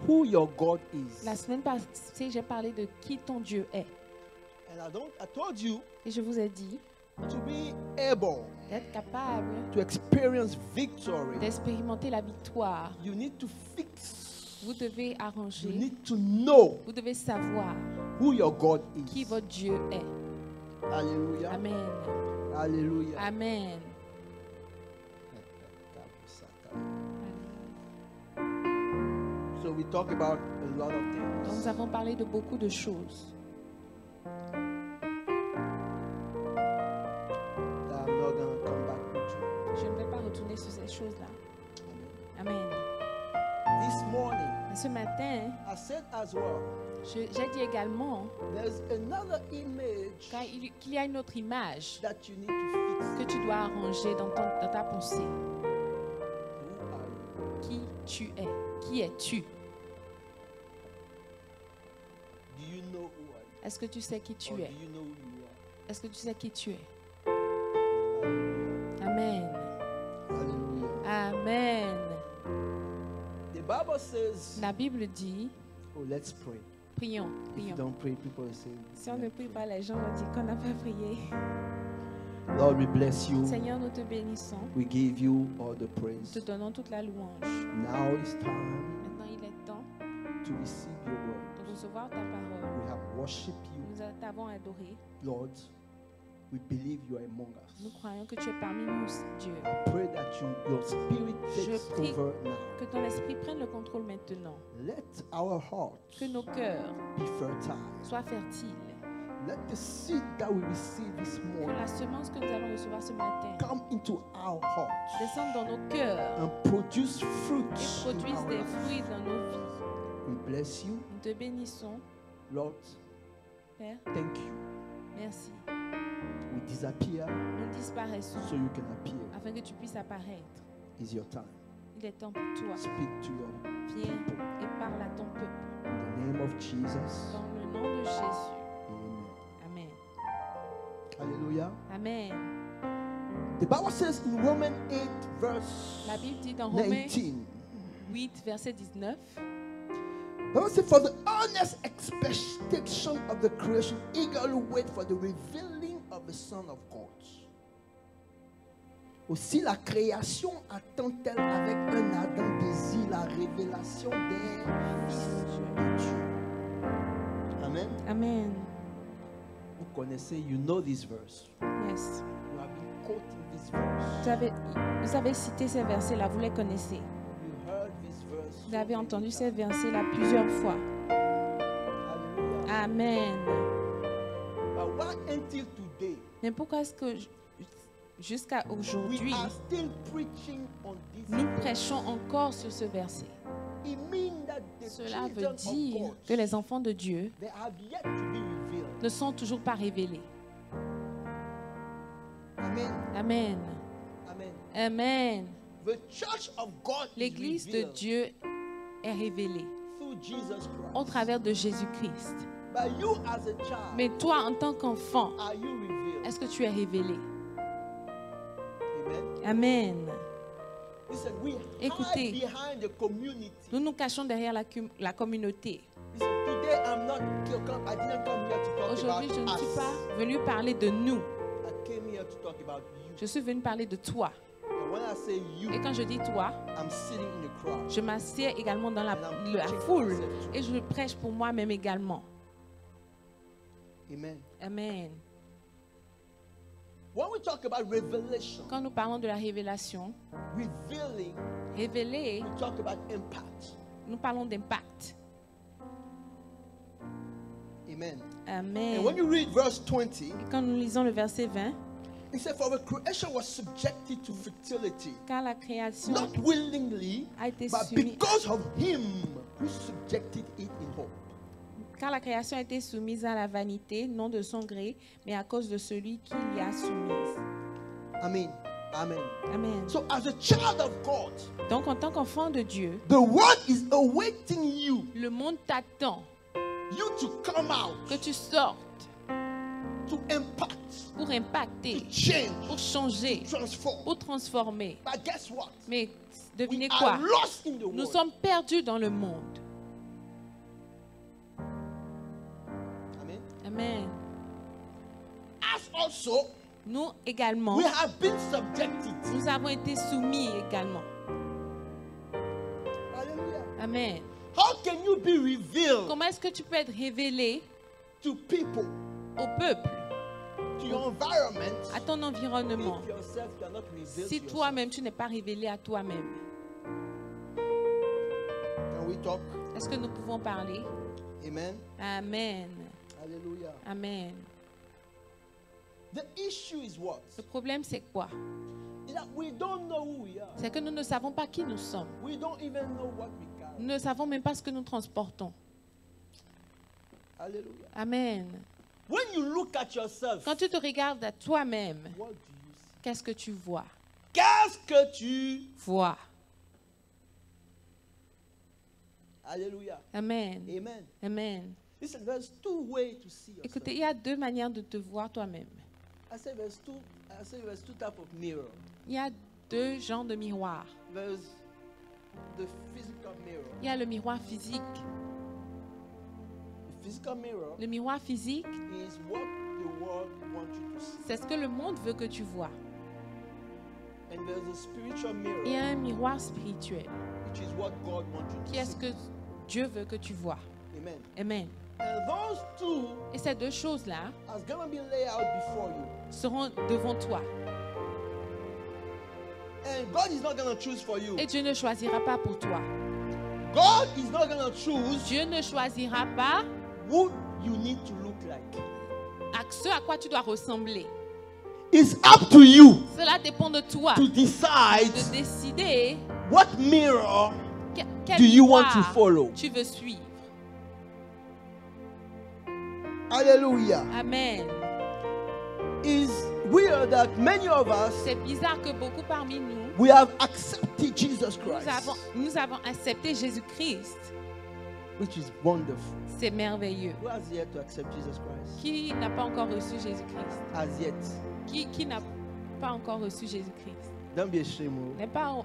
who your God is. La semaine passée, j'ai parlé de qui ton Dieu est. And I told you Et je vous ai dit to be able d'être capable to experience victory. d'expérimenter la victoire. You need to fix. Vous devez You arranger, need to know vous devez savoir who your God qui is. votre Dieu est. Hallelujah. Amen. Hallelujah. Amen. So we talk about a lot of Donc things. nous avons parlé de beaucoup de choses. That I'm not going to come back to. Je ne vais pas retourner sur ces choses-là. Amen. This morning, Mais ce matin, I said as well, j'ai dit également there's another image qu'il y a une autre image that you need to fix. que tu dois arranger dans ta pensée. Who are you? Qui tu es? Qui es-tu? Do you know who are you? Est-ce que tu sais qui tu Or es? do you know who you are? Est-ce que tu sais qui tu es? Hallelujah. Amen. Hallelujah. Amen. The Bible says, La Bible dit, oh, let's pray. prions, If you prions. don't pray, people will say, Si on ne prie pas, les gens vont dire qu'on n'a pas prié. Lord, we bless you. Seigneur, nous te bénissons. We give you all the Nous praise. te donnons toute la louange. Now it's time Maintenant, il est temps to receive your word. de recevoir ta parole. We have worshipped you. Nous t'avons adoré. Lord, we believe you are among Nous us. croyons que tu es parmi nous, Dieu. I pray that your spirit Je takes prie over now. que ton esprit prenne le contrôle maintenant. Let our hearts Que nos cœurs be fertile. soient fertiles. Let the seed that we receive this Que morning la semence que nous allons recevoir ce matin come into our hearts descende dans nos cœurs and produce et fruits in produise our des life. fruits dans nos vies. We bless you, Nous te bénissons, Lord. Père. Thank you. Merci. We disappear Nous disparaissons so you can appear. afin que tu puisses apparaître. Is your time. Il est temps pour toi. Speak to your Viens people. et parle à ton peuple. In the name of Jesus. Dans le nom de Jésus. Amen. Amen. Hallelujah. Amen. The Bible says in Romans 8 verse La Bible dit dans Romains 19. 8, verset 19. The Bible says, for the earnest expectation of the creation eagerly wait for the revealing of the Son of God. Aussi la création attend-elle avec un ardent désir la révélation des fils de Dieu. Amen. Amen. Vous connaissez, you know this verse. Yes. You have been quoting this verse. Vous avez cité ces versets-là, vous les connaissez. You heard this verse. Vous avez entendu ces versets-là plusieurs fois. Hallelujah. Amen. But why until today Mais pourquoi est-ce que jusqu'à we aujourd'hui, are still preaching on this nous verse? prêchons encore sur ce verset? It means that the Cela children veut dire of God, que les enfants de Dieu they have yet to be revealed. ne sont toujours pas révélés. Amen. Amen. Amen. Amen. The church of God is L'Église de revealed Dieu est révélée through Jesus Christ. au travers de Jésus-Christ. But you as a child, Mais toi, en tant qu'enfant, are you revealed? est-ce que tu es révélé? Amen. Amen. Listen, we Écoutez. hide behind the community. Nous nous cachons derrière la communauté. Listen, today I didn't come here to talk Aujourd'hui, je ne about suis us. pas venu parler de nous. I came here to talk about you. Je suis venu parler de toi. And when I say you, Et quand je dis toi, I'm sitting in the crowd. je m'assieds également dans la foule et je prêche pour moi-même également. Amen. Amen. When we talk about revelation, Quand nous parlons de la révélation, revealing, révéler, we talk about impact. nous parlons d'impact. Amen. Amen. And when you read verse 20, Et quand nous lisons le verset 20, it said, for the creation was subjected to fertility, car la création not willingly, a été but soumise, because of him who subjected it in hope. car la création a été soumise à la vanité, non de son gré, mais à cause de celui qui l'y a soumise. Amen. Amen. Amen. So as a child of God, Donc en tant qu'enfant de Dieu, the world is awaiting you, le monde t'attend you to come out, que tu sortes to impact, pour impacter, to change, pour changer, transform. pour transformer. But guess what? Mais We devinez are quoi? lost in the Nous world. sommes perdus dans le monde. Amen. As also, Nous également, we have been subjected. nous avons été soumis également. Hallelujah. Amen. How can you be revealed Comment est-ce que tu peux être révélé to people, au peuple, to your environment, à ton environnement, if yourself you are not revealed si to toi-même tu n'es pas révélé à toi-même? yourself? Can we talk? Est-ce que nous pouvons parler? Amen. Amen. Hallelujah. Amen. The issue is what? Le problème, c'est quoi? Is that we don't know who we are. C'est que nous ne savons pas qui nous sommes. We don't even know what we carry. Nous ne savons même pas ce que nous transportons. Hallelujah. Amen. When you look at yourself, Quand tu te regardes à toi-même, what do you see? qu'est-ce que tu vois? Qu'est-ce que tu Vois. Hallelujah. Amen. Amen. Amen. Listen, there's two ways to see yourself. Écoutez, il y a deux manières de te voir toi-même. I say there's two types of mirror. Il y a deux genres de miroirs. There's the physical mirror. Il y a le miroir physique. The physical mirror Le miroir physique, is what the world wants you to see. c'est ce que le monde veut que tu vois. And there's a spiritual mirror, Il y a un miroir spirituel, which is what God wants you qui to est ce see. que Dieu veut que tu vois. Amen. Amen. And those two Et ces deux choses-là are going to be laid out before you. seront devant toi. And God is not going to choose for you. Et Dieu ne choisira pas pour toi. God is not going to choose Dieu ne choisira pas who you need to look like. à ce à quoi tu dois ressembler. It's up to you Cela dépend de toi to de decide décider what mirror quel do you want to miroir follow. tu veux suivre. Hallelujah. Amen. It's weird that many of us, C'est bizarre que beaucoup parmi nous, we have accepted Jesus Christ, nous avons accepté Jésus-Christ. which is wonderful. C'est merveilleux. Who has yet to accept Jesus Christ? Qui n'a pas encore reçu Jésus-Christ? As yet. Qui n'a pas encore reçu Jésus-Christ? Don't be ashamed.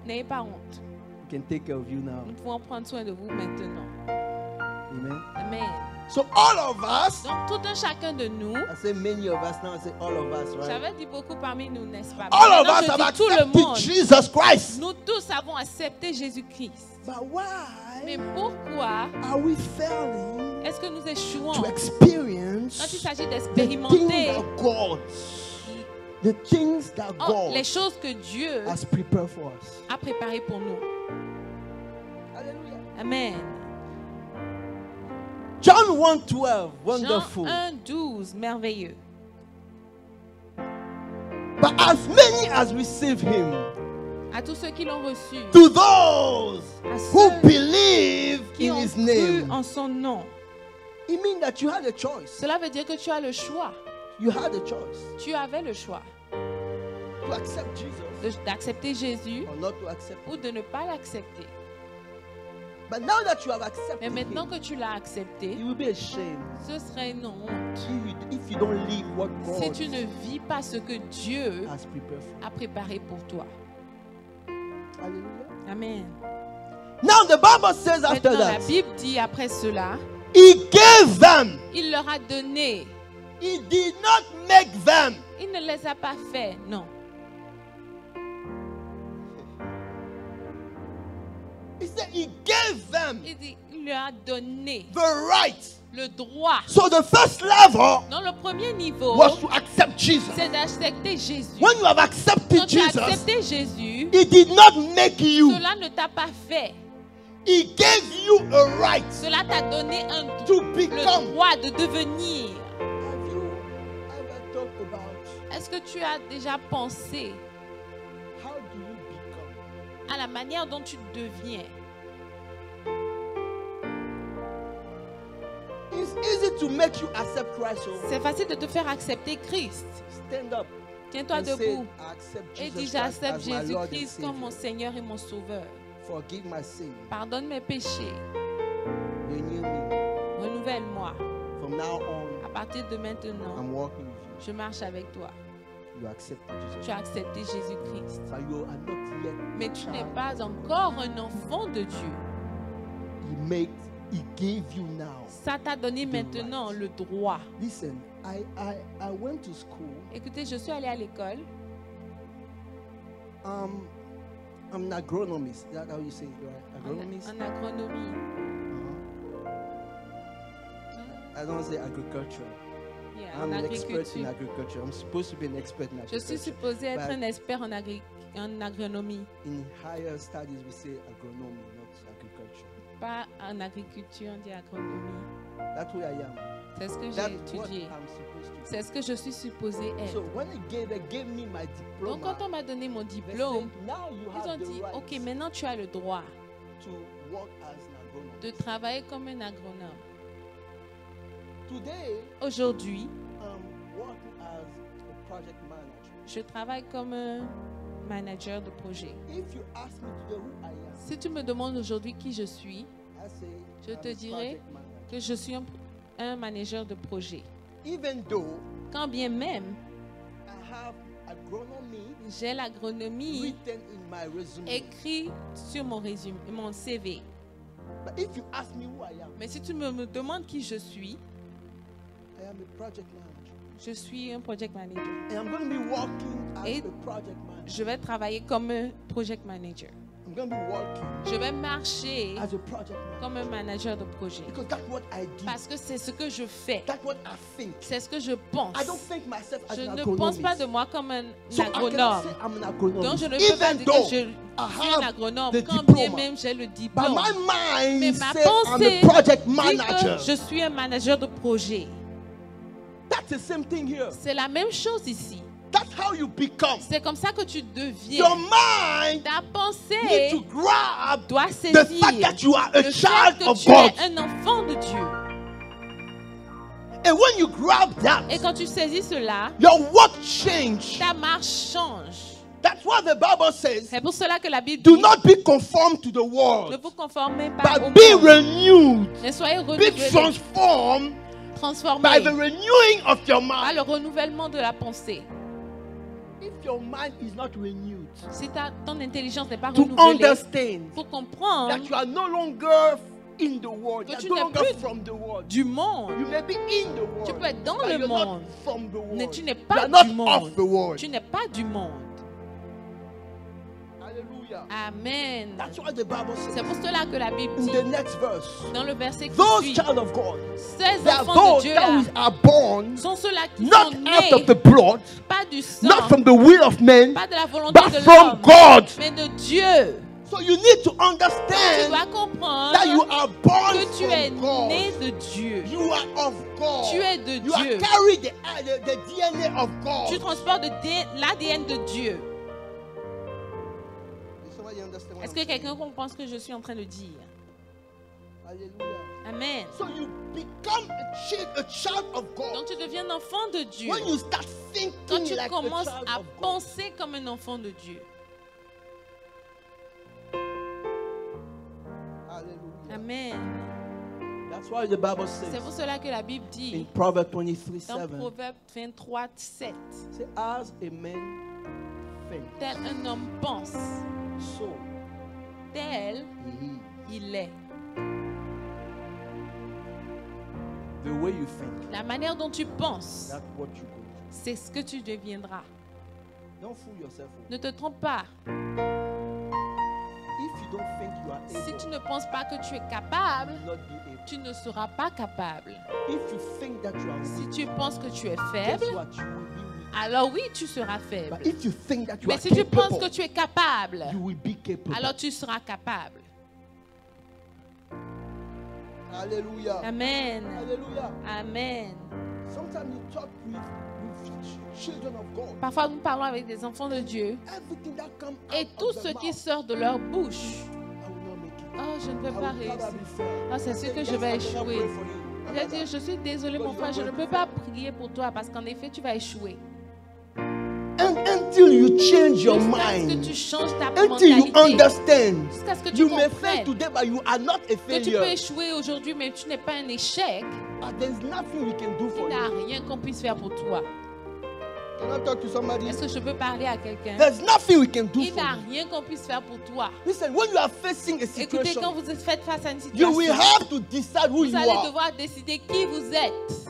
N'ayez pas honte. We can take care of you now. Nous pouvons prendre soin de vous maintenant. Amen. Amen. So all of us, Donc tout un chacun de nous, I say many of us now, I say all of us, right? j'avais dit beaucoup parmi nous, n'est-ce pas? All of Maintenant, us je have dis tout le accepted monde. Jesus Christ. Nous tous avons accepté Jésus-Christ. But why Mais pourquoi are we failing est-ce que nous échouons to experience quand il s'agit the things d'expérimenter that God, the things that God les choses que Dieu has prepared for us? a préparées pour nous? Hallelujah. Amen. John 1:12, Jean wonderful. 1:12, merveilleux. But as many as receive him, À tous ceux qui l'ont reçu, to those à who ceux believe qui in ont his cru name, en son nom, it means that you had a choice. cela veut dire que tu as le choix. You had a choice Tu avais le choix to accept Jesus d'accepter Jésus or not to accept him. ou de ne pas l'accepter. But now that you have Mais accepted maintenant him, que tu l'as accepté, you will be ashamed ce serait une honte if you don't live what si God tu ne vis pas ce que Dieu has prepared for a préparé pour toi. you. Hallelujah. Amen. Now the Bible says after Maintenant, la that, Bible dit après cela, he gave them. il leur a donné. He did not make them. Il ne les a pas fait, non. He said he gave them Il dit, il leur a donné the right. le droit. So the first level Dans le premier niveau, was to accept Jesus. c'est d'accepter Jésus. When you have accepted Quand tu as Jesus, accepté Jésus, he did not make you. cela ne t'a pas fait. He gave you a right Cela t'a donné to le become. droit de devenir. Have you ever talked about Est-ce que tu as déjà pensé how do you become? à la manière dont tu deviens? It's easy to make you accept Christ. So C'est facile de te faire accepter Christ. stand up Tiens-toi and say, debout I accept et dis, Jesus Christ j'accepte as my Lord and Jésus-Christ comme mon Savior. Seigneur et mon Sauveur. Forgive my sin. Pardonne mes péchés. Renew me. Renouvelle-moi. From now on, À partir de maintenant, I'm walking with je marche avec toi. you. You accept Jesus. Tu as accepté Jésus-Christ. But you are not yet. Mais tu n'es pas encore un enfant de Dieu. He gave you now. Ça t'a donné maintenant le droit. Listen, I went to school. Écoutez, je suis allée à l'école. I'm an agronomist. Is that how you say it, right? Agronomist? En agronomie. I don't say agriculture. Yeah, I'm en an expert in agriculture. agriculture. I'm supposed to be an expert in Je suis agriculture. supposée être But un expert en agronomie, in higher studies, we say agronomy, not agriculture. pas en agriculture, on dit agronomie. That's where I am. C'est ce que j'ai That's what étudié. I'm supposed to do. C'est ce que je suis supposée être. So when they gave me my Donc diploma, quand on m'a donné mon they said, diplôme, now you ils ont have the dit, right ok, maintenant tu as le droit to work as an agronomist. de travailler comme un agronome. Today, Aujourd'hui, I'm working as a project manager. je travaille comme un manager de projet. If you ask me today who I am, Si tu me demandes aujourd'hui qui je suis, I say Je I'm te a dirai project manager. que je suis un manager de projet. Even though Quand bien même, I have agronomy j'ai l'agronomie written in my resume, écrit sur mon résumé, mon CV. but if you ask me who I am, Mais si tu me demandes qui je suis, I am a project manager, je suis un project manager. and I'm going to be working as Et a project manager. je vais travailler comme un project manager. I'm going to be working Je vais marcher as a project manager comme un manager de projet. because that's what I do. Parce que c'est ce que je fais. That's what I think. C'est ce que je pense. I don't think myself as Je an ne agronomist. pense pas de moi comme un So I cannot agronome. say I'm an agronomist. Donc je ne peux pas Even dire though que je suis un I agronome the quand bien diploma. même j'ai le But diplôme. my Mais mind ma says I'm pensée a project dit manager. que je suis un manager de projet. That's the same thing here. C'est la même chose ici. That's how you become. C'est comme ça que tu Your deviens. mind Ta needs pensée to grab doit the saisir fact that you are a le child fait que of tu God. es un enfant de Dieu. And when you grab that, Et quand tu saisis cela, your walk change. ta marche change. That's what the Bible says. C'est pour cela que la Bible Do dit, not be conformed to the ne world, vous conformez pas au but be monde, renewed, mais soyez be renouvelés, transformed by transformés the renewing of your par mind. le renouvellement de la pensée. If your mind is not renewed, Si ton intelligence n'est pas to renouvelée, understand pour comprendre that you are no longer in the world, Que you are tu no n'es longer plus from the world. du monde, You may be in the world, tu peux être dans but le you're not monde, from the mais world. tu n'es You pas are not du monde. of the world. Tu n'es pas du monde. Hallelujah. Amen. That's what the Bible says. C'est pour cela que la Bible In dit, the next verse, dans le verset qui those suit, child of God, ces they are enfants de those Dieu that là are born sont ceux-là qui not sont out of nés, the blood, pas du sang, not from the will of men, pas de la volonté but de from l'homme, God. mais de Dieu. So you need to Tu understand dois comprendre that you are born que tu es from né God. de Dieu. You are of God. Tu es de You are Dieu. carry the DNA of God. Tu transportes l'ADN de Dieu. Somebody understand what Est-ce I'm que saying? quelqu'un comprend ce que je suis en train de dire? Hallelujah. Amen. So you become a child of God Donc tu deviens un enfant de Dieu when you start quand thinking tu like a commences child à of God. penser comme un enfant de Dieu. Hallelujah. Amen. That's why the Bible C'est says pour cela que la Bible in dit Proverbs dans 23:7, Proverbe 23, 7, say, as a man thinks, tel un homme pense, so tel he is. il est. The way you think, La manière dont tu penses, that's what you go. c'est ce que tu deviendras. Don't fool yourself. Ne te trompe pas. If you don't think you are Si able, tu ne penses pas que tu es capable, you will not be able. tu ne seras pas capable. If you think that you are Si weak, tu penses que tu es guess faible, what? You will be weak. alors oui, tu seras faible. But if you think that you Mais are si tu penses capable, que tu es capable, you will be capable. alors tu seras capable. Hallelujah. Amen. Hallelujah. Amen. Sometimes you talk with children of God. Parfois, nous parlons avec des enfants de Dieu Everything that comes et out tout of ce the qui mouth, sort de leur bouche, I will not make it. oh, je ne peux I pas will réussir. probably fail. Ah, c'est sûr que je vais échouer. Je Je vais dire, je suis désolé, mon frère, je ne peux pas prier pour toi parce qu'en effet, tu vas échouer. Until you change your Jusqu'à ce que mind, tu changes ta until you mentalité. understand, Jusqu'à ce que tu you may fail comprennes today, but you are not a que tu peux failure. échouer aujourd'hui, mais tu n'es pas un échec. But there's nothing we can do Il for n'y a you. rien qu'on puisse faire pour toi. Can I talk to somebody? Est-ce que je peux parler à quelqu'un? There's nothing we can do Il for n'y a you. rien qu'on puisse faire pour toi. Listen, when you are facing a Écoutez, quand situation, vous êtes face à une you will situation, have to decide who vous you allez are. devoir décider qui vous êtes.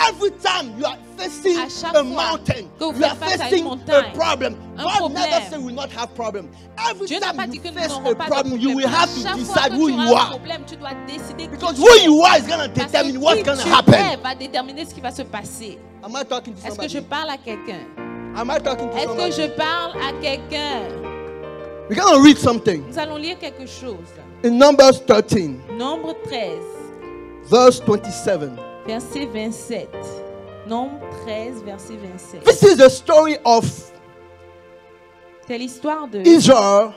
Every time you are facing À chaque a fois mountain, que vous you are faites face à une facing a montagne, problem. un God problème. never say we will not have problem. Every Dieu n'a pas time dit you que nous face n'aurons a pas de problem, you problème. will have À to chaque fois decide que who tu you auras un are. problème, tu dois décider qui Because tu who es. you are is going to Parce determine que what's qui going to tu happen. es va déterminer ce qui va se passer. Am I talking to Est-ce que je somebody? parle à quelqu'un? Am I talking to Est-ce que somebody? je parle à quelqu'un? We're going to read something Nous allons lire quelque chose. in Numbers 13, Nombre 13, verse 27. verset 27. Nombre 13, verset 27. This is the story of C'est l'histoire de Israel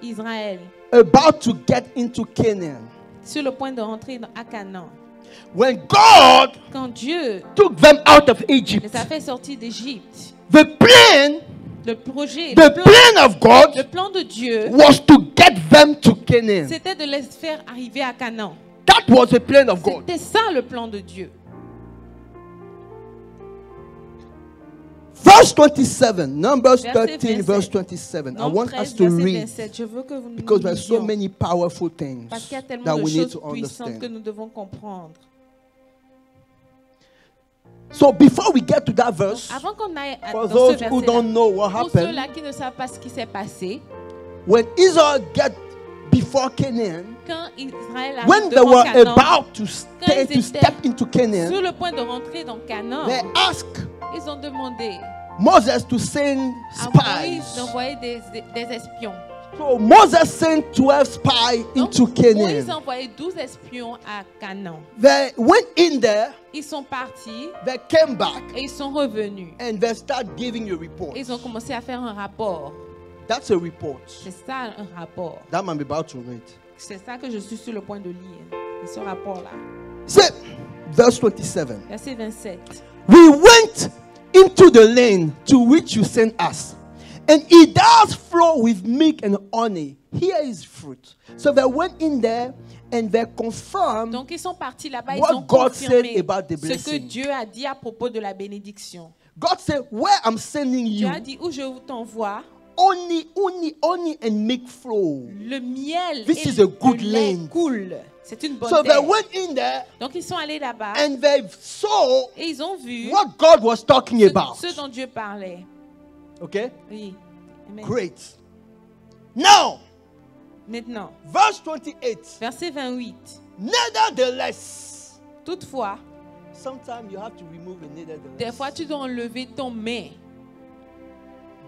Israël about to get into Canaan. sur le point de rentrer à Canaan. When God Quand Dieu took them out of Egypt, les a fait sortir d'Égypte, the plan le projet, The plan of le God plan de Dieu, was to get them to Canaan. c'était de les faire arriver à Canaan. That was the plan of God. C'était ça le plan de Dieu. Verse 27, Numbers Verset 13, 27. verse 27. I Nombre want 13, us to verset read 27. Je veux que vous nous because there are so lisions, many powerful things parce qu'il y a tellement that de we need choses to puissantes que understand. nous devons comprendre. So before we get to that verse, Avant qu'on aille for dans ce those who verset-là, don't know what pour happened, ceux-là qui ne savent pas ce qui s'est passé, when Israel get before Canaan, quand Israël when arrive they devant were Canaan, about to ils étaient step into Canaan, sur le point de rentrer dans Canaan, they asked ils ont demandé Moses to send à Moïse spies. d'envoyer des espions. So Moses sent 12 spies Donc, into Moïse a Canaan. envoyé 12 espions à Canaan. They went in there, Ils sont partis they came back, et ils sont revenus. and they start giving a report. Ils ont commencé à faire un rapport. That's a report C'est ça un rapport. that I'm about to read. C'est ça que je suis sur le point de lire. C'est ce rapport-là. Say, verse 27. Verset 27. We went into the land to which you sent us, and it does flow with milk and honey. Here is fruit. So they went in there and they confirmed Donc ils sont partis là-bas, ils what ont God confirmé said about the ce que blessing. Dieu a dit à propos de la bénédiction. God said, where I'm sending Dieu you, a dit où je t'envoie, honey and milk flow. le miel This et is a good le lait land. coulent. C'est une bonne So they terre. went in there Donc ils sont allés là-bas and they saw et ils ont vu what God was talking about. ce dont Dieu parlait. Okay? Oui. Amen. Great. Now, Maintenant, verse 28. verset 28. Nevertheless, Toutefois, sometimes you have to remove the nevertheless. des fois tu dois enlever ton mais.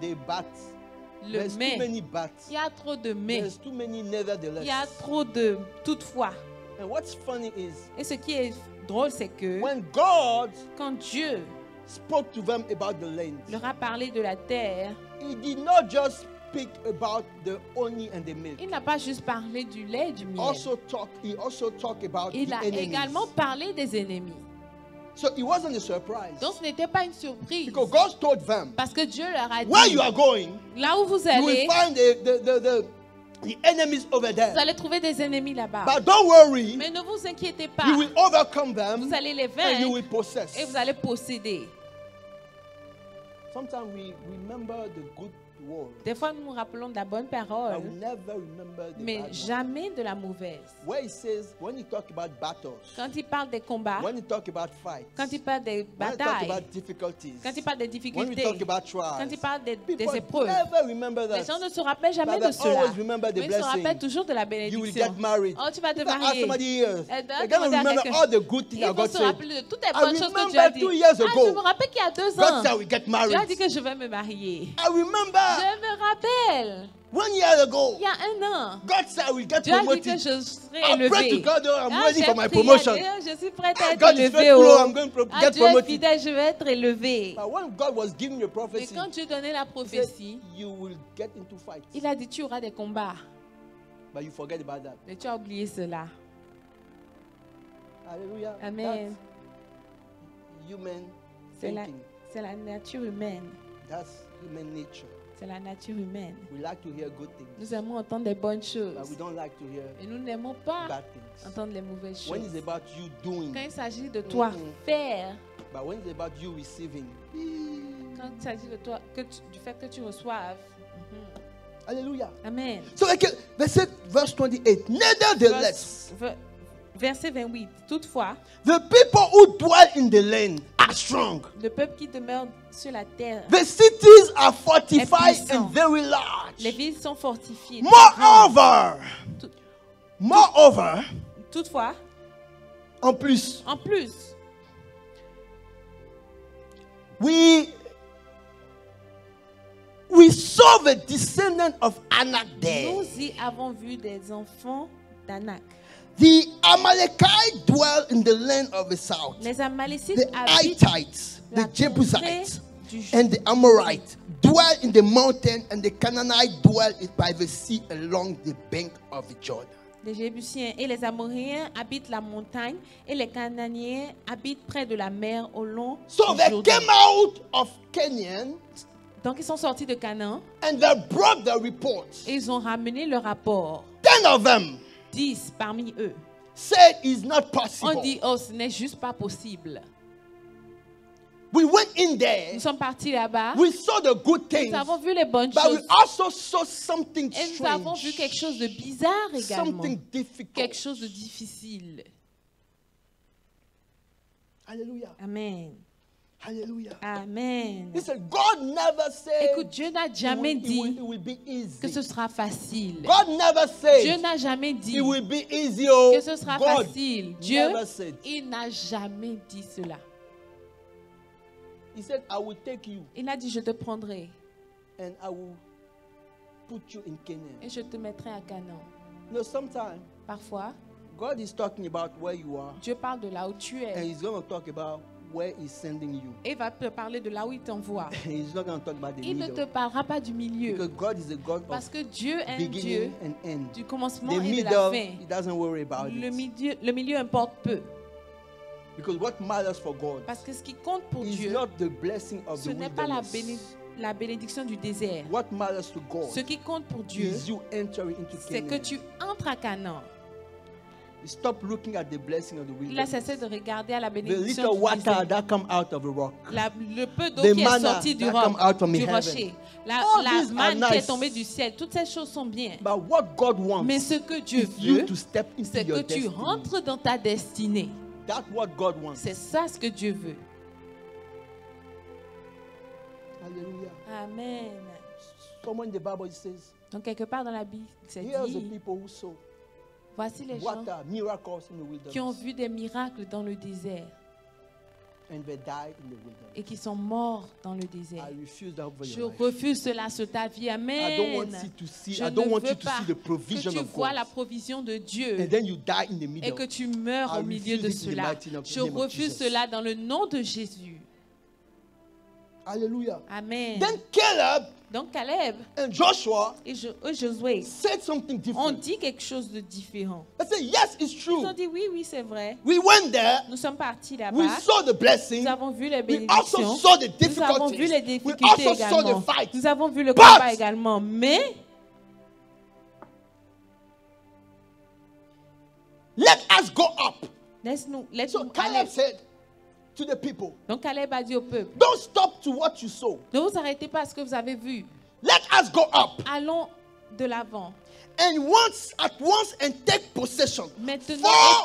They bat. Le There's too mais. many bats. Il y a trop de mais. There's too many nevertheless. Il y a trop de toutefois. And what's funny is Et ce qui est drôle, c'est que when God quand Dieu spoke to them about the land, leur a parlé de la terre, He did not just speak about the honey and the milk. il n'a pas juste parlé du lait et du miel. He also talked about Il the a enemies. également parlé des ennemis. So it wasn't a surprise. Donc ce n'était pas une surprise. Because God told them, Parce que Dieu leur a where dit, you are going, là où vous you allez, will find the enemies over there. vous allez trouver des ennemis là-bas. But don't worry, Mais ne vous inquiétez pas. you will overcome them Vous allez les and you vaincre will possess. et vous allez posséder. Sometimes we remember the good word, Des fois, nous nous rappelons de la bonne but we parole, never remember the mais bad word. jamais de la mauvaise. Where he says, when he talk about battles, Quand il parle des combats, when he talk about fights, quand il parle des when he talk batailles, about difficulties, quand il parle des when we difficultés, talk about quand trials, il parle des people épreuves, never remember les that. gens ne se rappellent jamais But de they cela. always remember the Mais ils se blessing. rappellent toujours de la You will bénédiction. get married. Oh, tu vas te If I ask marier. somebody here, Elle doit they're going to demander à remember quelqu'un. all the good things Ils that vont God se said. rappeler de toutes les I bonnes choses que Dieu a remember dit. 2 years Ah, ago, je me rappelle qu'il y a 2 God ans, said we get married. Dieu a dit que je vais me marier. I remember Je me rappelle, 1 year ago, il y a 1 an, God said I will get Dieu a dit que promoted. je serai I pray to élevé. God, oh, I'm Ah, ready j'ai for my prié à promotion. Dieu, je suis prête à être God is élevée. faithful, Oh. I'm going to Ah, get Dieu est promoted. fidèle, je vais être élevée. But when God was giving you a Mais prophecy, quand Dieu donnait la He said, prophétie, you will get into fights. il a dit tu auras des combats. But you forget about that. Mais tu as oublié cela. Hallelujah. Amen. That's human C'est la, thinking. c'est la nature humaine. That's human nature. C'est la nature humaine. We like to hear good things, Nous aimons entendre des bonnes but choses. we don't like to hear Et nous n'aimons pas bad things. entendre les mauvaises When choses. it's about you doing, Quand il s'agit de toi Mm-mm. faire, but when it's about you receiving, Quand il s'agit de toi, du fait que tu reçoives. Hallelujah. Amen. So verse 28. Nevertheless, Verset 28. Toutefois, the people who dwell in the land are strong. le peuple qui demeure sur la terre, The cities are fortified puissant. and very large. les villes sont fortifiées. très grandes. Moreover, Toutefois, en plus, we saw the descendant of Anak there. nous y avons vu des enfants d'Anak. The Amalekites dwell in the land of the south. Les Amalécites The habitent Hittites, la the Jebusites, du and the Amorites dwell in the mountain, and the Canaanites dwell by the sea along the bank of the Jordan. Les Jébusiens et les Amoréens habitent la montagne et les Cananéens habitent près de la mer au long So du they Jourdain. came out of Canaan Donc ils sont sortis de Canaan and they brought the reports. et ils ont ramené le rapport. 10 of them 10 parmi eux said it's not possible. ont dit, oh, ce n'est juste pas possible. We went in there, Nous sommes partis là-bas, we saw the good things, nous avons vu les bonnes but we choses also saw something et nous avons vu strange, quelque chose de bizarre également, something difficult. quelque chose de difficile. Hallelujah. Amen. Hallelujah. Amen. He said, God never said Écoute, Dieu n'a jamais it dit will be easy. que ce sera facile. God never Dieu said n'a jamais dit it will be easy. Oh, que ce sera God facile. Dieu, never said. il n'a jamais dit cela. He said, I will take you Il a dit, je te prendrai and I will put you in Canaan. et je te mettrai à Canaan. No, sometimes Parfois, God is talking about where you are, Dieu parle de là où tu and es He's going to talk about where He's sending you. et va te parler de là où il t'envoie. He's not going to talk about the Il ne te middle. parlera pas du milieu Because God is a God parce of que Dieu est un Dieu beginning and end. du commencement The et de la middle, fin. He doesn't worry about Le milieu importe peu Because what matters for God parce que ce qui compte pour is Dieu, not the blessing of ce the n'est pas la, wilderness. la bénédiction du désert. What matters to God Ce qui compte pour Dieu, is you entering into c'est que Canaan. tu entres à Canaan. Stop looking at the blessing of the Il a wilderness. cessé de regarder à la The bénédiction little du water désert. that come out of the rock. Le peu d'eau The qui est manna sorti du that roc, come out from du heaven. rocher. La All these are manne qui est nice. tombée du ciel. Toutes ces choses sont bien. But what God wants Mais ce que Dieu is you veut, to step into c'est que your tu destiny. rentres dans ta destinée. That's what God wants. C'est ça ce que Dieu veut. Hallelujah. Amen. Somewhere in the Bible it says, Donc quelque part dans la Bible, c'est here are the dit, people who saw voici les gens water, miracles in the qui ont wilderness, vu des miracles dans le désert and they died in the wilderness. et qui sont morts dans le désert. I refuse that over Je your life. refuse cela sur ta vie. I don't want Amen. you to see. Je I don't ne want veux you to pas see the que provision tu of vois God, la provision de Dieu and then you die in the et middle. que tu meurs I au milieu de refuse it in the cela. mighty name of Je Jesus. refuse cela dans le nom de Jésus. Hallelujah. Amen. Then Caleb Donc Caleb and Joshua et Josué said something ont different. dit quelque chose de différent. They said, yes, it's Ils true. ont dit oui, oui, c'est vrai. We went there. Nous sommes partis We là-bas. saw the blessing. Nous avons vu les We also bénédictions. saw the Nous avons vu les difficulties. We difficultés also saw the également. fight. Nous avons vu le But- combat également. Mais Let us go up. laisse-nous So aller. Caleb said to the people, Donc Caleb a dit au peuple, don't stop to what you saw. ne vous arrêtez pas à ce que vous avez vu. Let us go up. Allons de l'avant. And at once and take possession. Maintenant,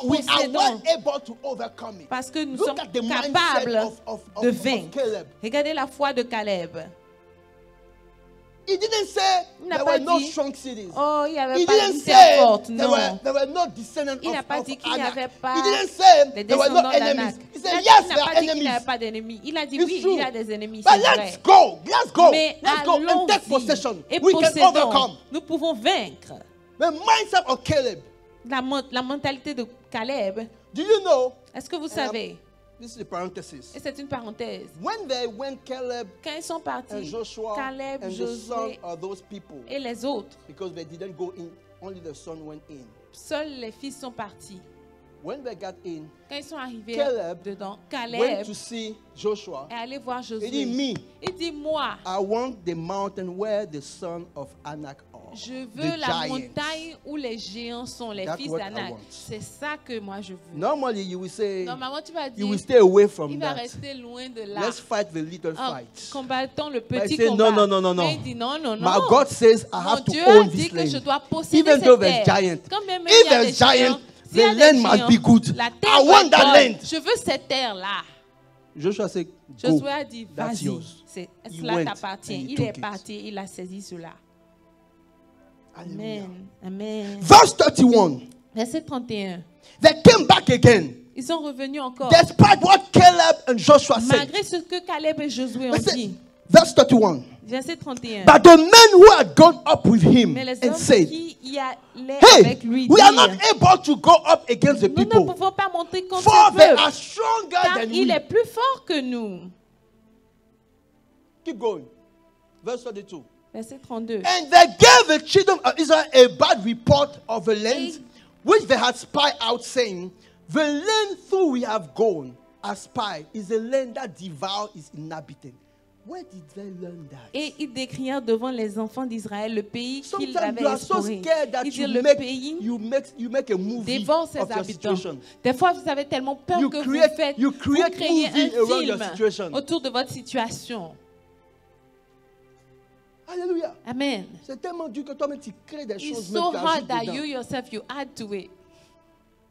For we are possédons. well able to overcome it. Parce que nous Look sommes at the mindset capables of de vaincre. Caleb. Regardez la foi de Caleb. He didn't say Il n'a there pas were no dit, strong cities. oh, il n'y avait He pas de didn't terre say forte. there Non. were no descendants Il n'a pas of dit qu'il n'y Anak. avait pas He didn't say les there were no descendants enemies. d'Anak. He Il said, n'a yes, there pas are dit qu'il n'y enemies. avait pas d'ennemis. Il a dit It's oui, true. il y a des ennemis, But c'est let's vrai. go. Let's go. Mais Let's go and take allons-y possession. et We can possédons. overcome. Nous pouvons vaincre. The mindset of Caleb. La mentalité de Caleb, Do you know? est-ce que vous savez? This is a parenthesis. Et c'est une parenthèse. When Caleb Quand ils sont and partis, Joshua Caleb, and the son Josué of those people, et les autres, because they didn't go in, only the son went in. seuls les fils sont partis. When they got in, Quand ils sont arrivés Caleb dedans, went Caleb to see Joshua. est allé voir He dit, Josué. me, Il dit, moi, I want the mountain where the son of Anak are. Je the veux la giants. montagne où les géants sont, les That's fils what I d'Anak. want. C'est ça que moi je veux. Normally, you will say, Normalement, tu vas you will dire, stay away from il va that. rester loin de là. Let's fight the little Ah, fight. combattons le But I petit say, combat. no, no, no, no, no. Mais il dit non, non, non. My God says I Mon have to Dieu a own dit this que je land. dois posséder Even cette though there's terre. giants, Quand même if il y a there's des giants, géants, s'il y a the des land must géants, be good. la I terre doit want être that bonne. land. Je veux cette terre-là. Joshua said, go. Josué a dit, That's vas-y, yours. cela went t'appartient. and he Il took est it. parti, il a saisi cela. Hallelujah. Amen. Amen. Verse 31. Verset 31. They came back again, Ils sont revenus encore. despite what Caleb and Joshua said. Malgré ce que Caleb et Josué ont Listen, dit. verse 31. Verset 31. But the men who had gone up with him Mais les and hommes said, qui y allaient hey, avec lui we are dirent, not able to go up against the nous ne people, pouvons pas monter contre for ce they peuple, are stronger car than il we. est plus fort que nous. Keep going. Verse 32. Verset 32. And they gave the children of Israel a bad report of the land which they had spied out, saying, the land through we have gone as spy is a land that devours its inhabitants. Where did they learn that? Et ils décrièrent devant les enfants d'Israël le pays qu'ils Sometimes avaient you are so exploré. scared that Ils dirent, le pays you make a movie dévore ses of your habitants. situation. Des fois, vous avez tellement peur You que create vous créez movie un around your film situation. autour de votre situation. Alléluia. Amen. C'est tellement dur que toi-même tu crées des It's choses même so tu hard ajoutes that dedans. you yourself, you add to it.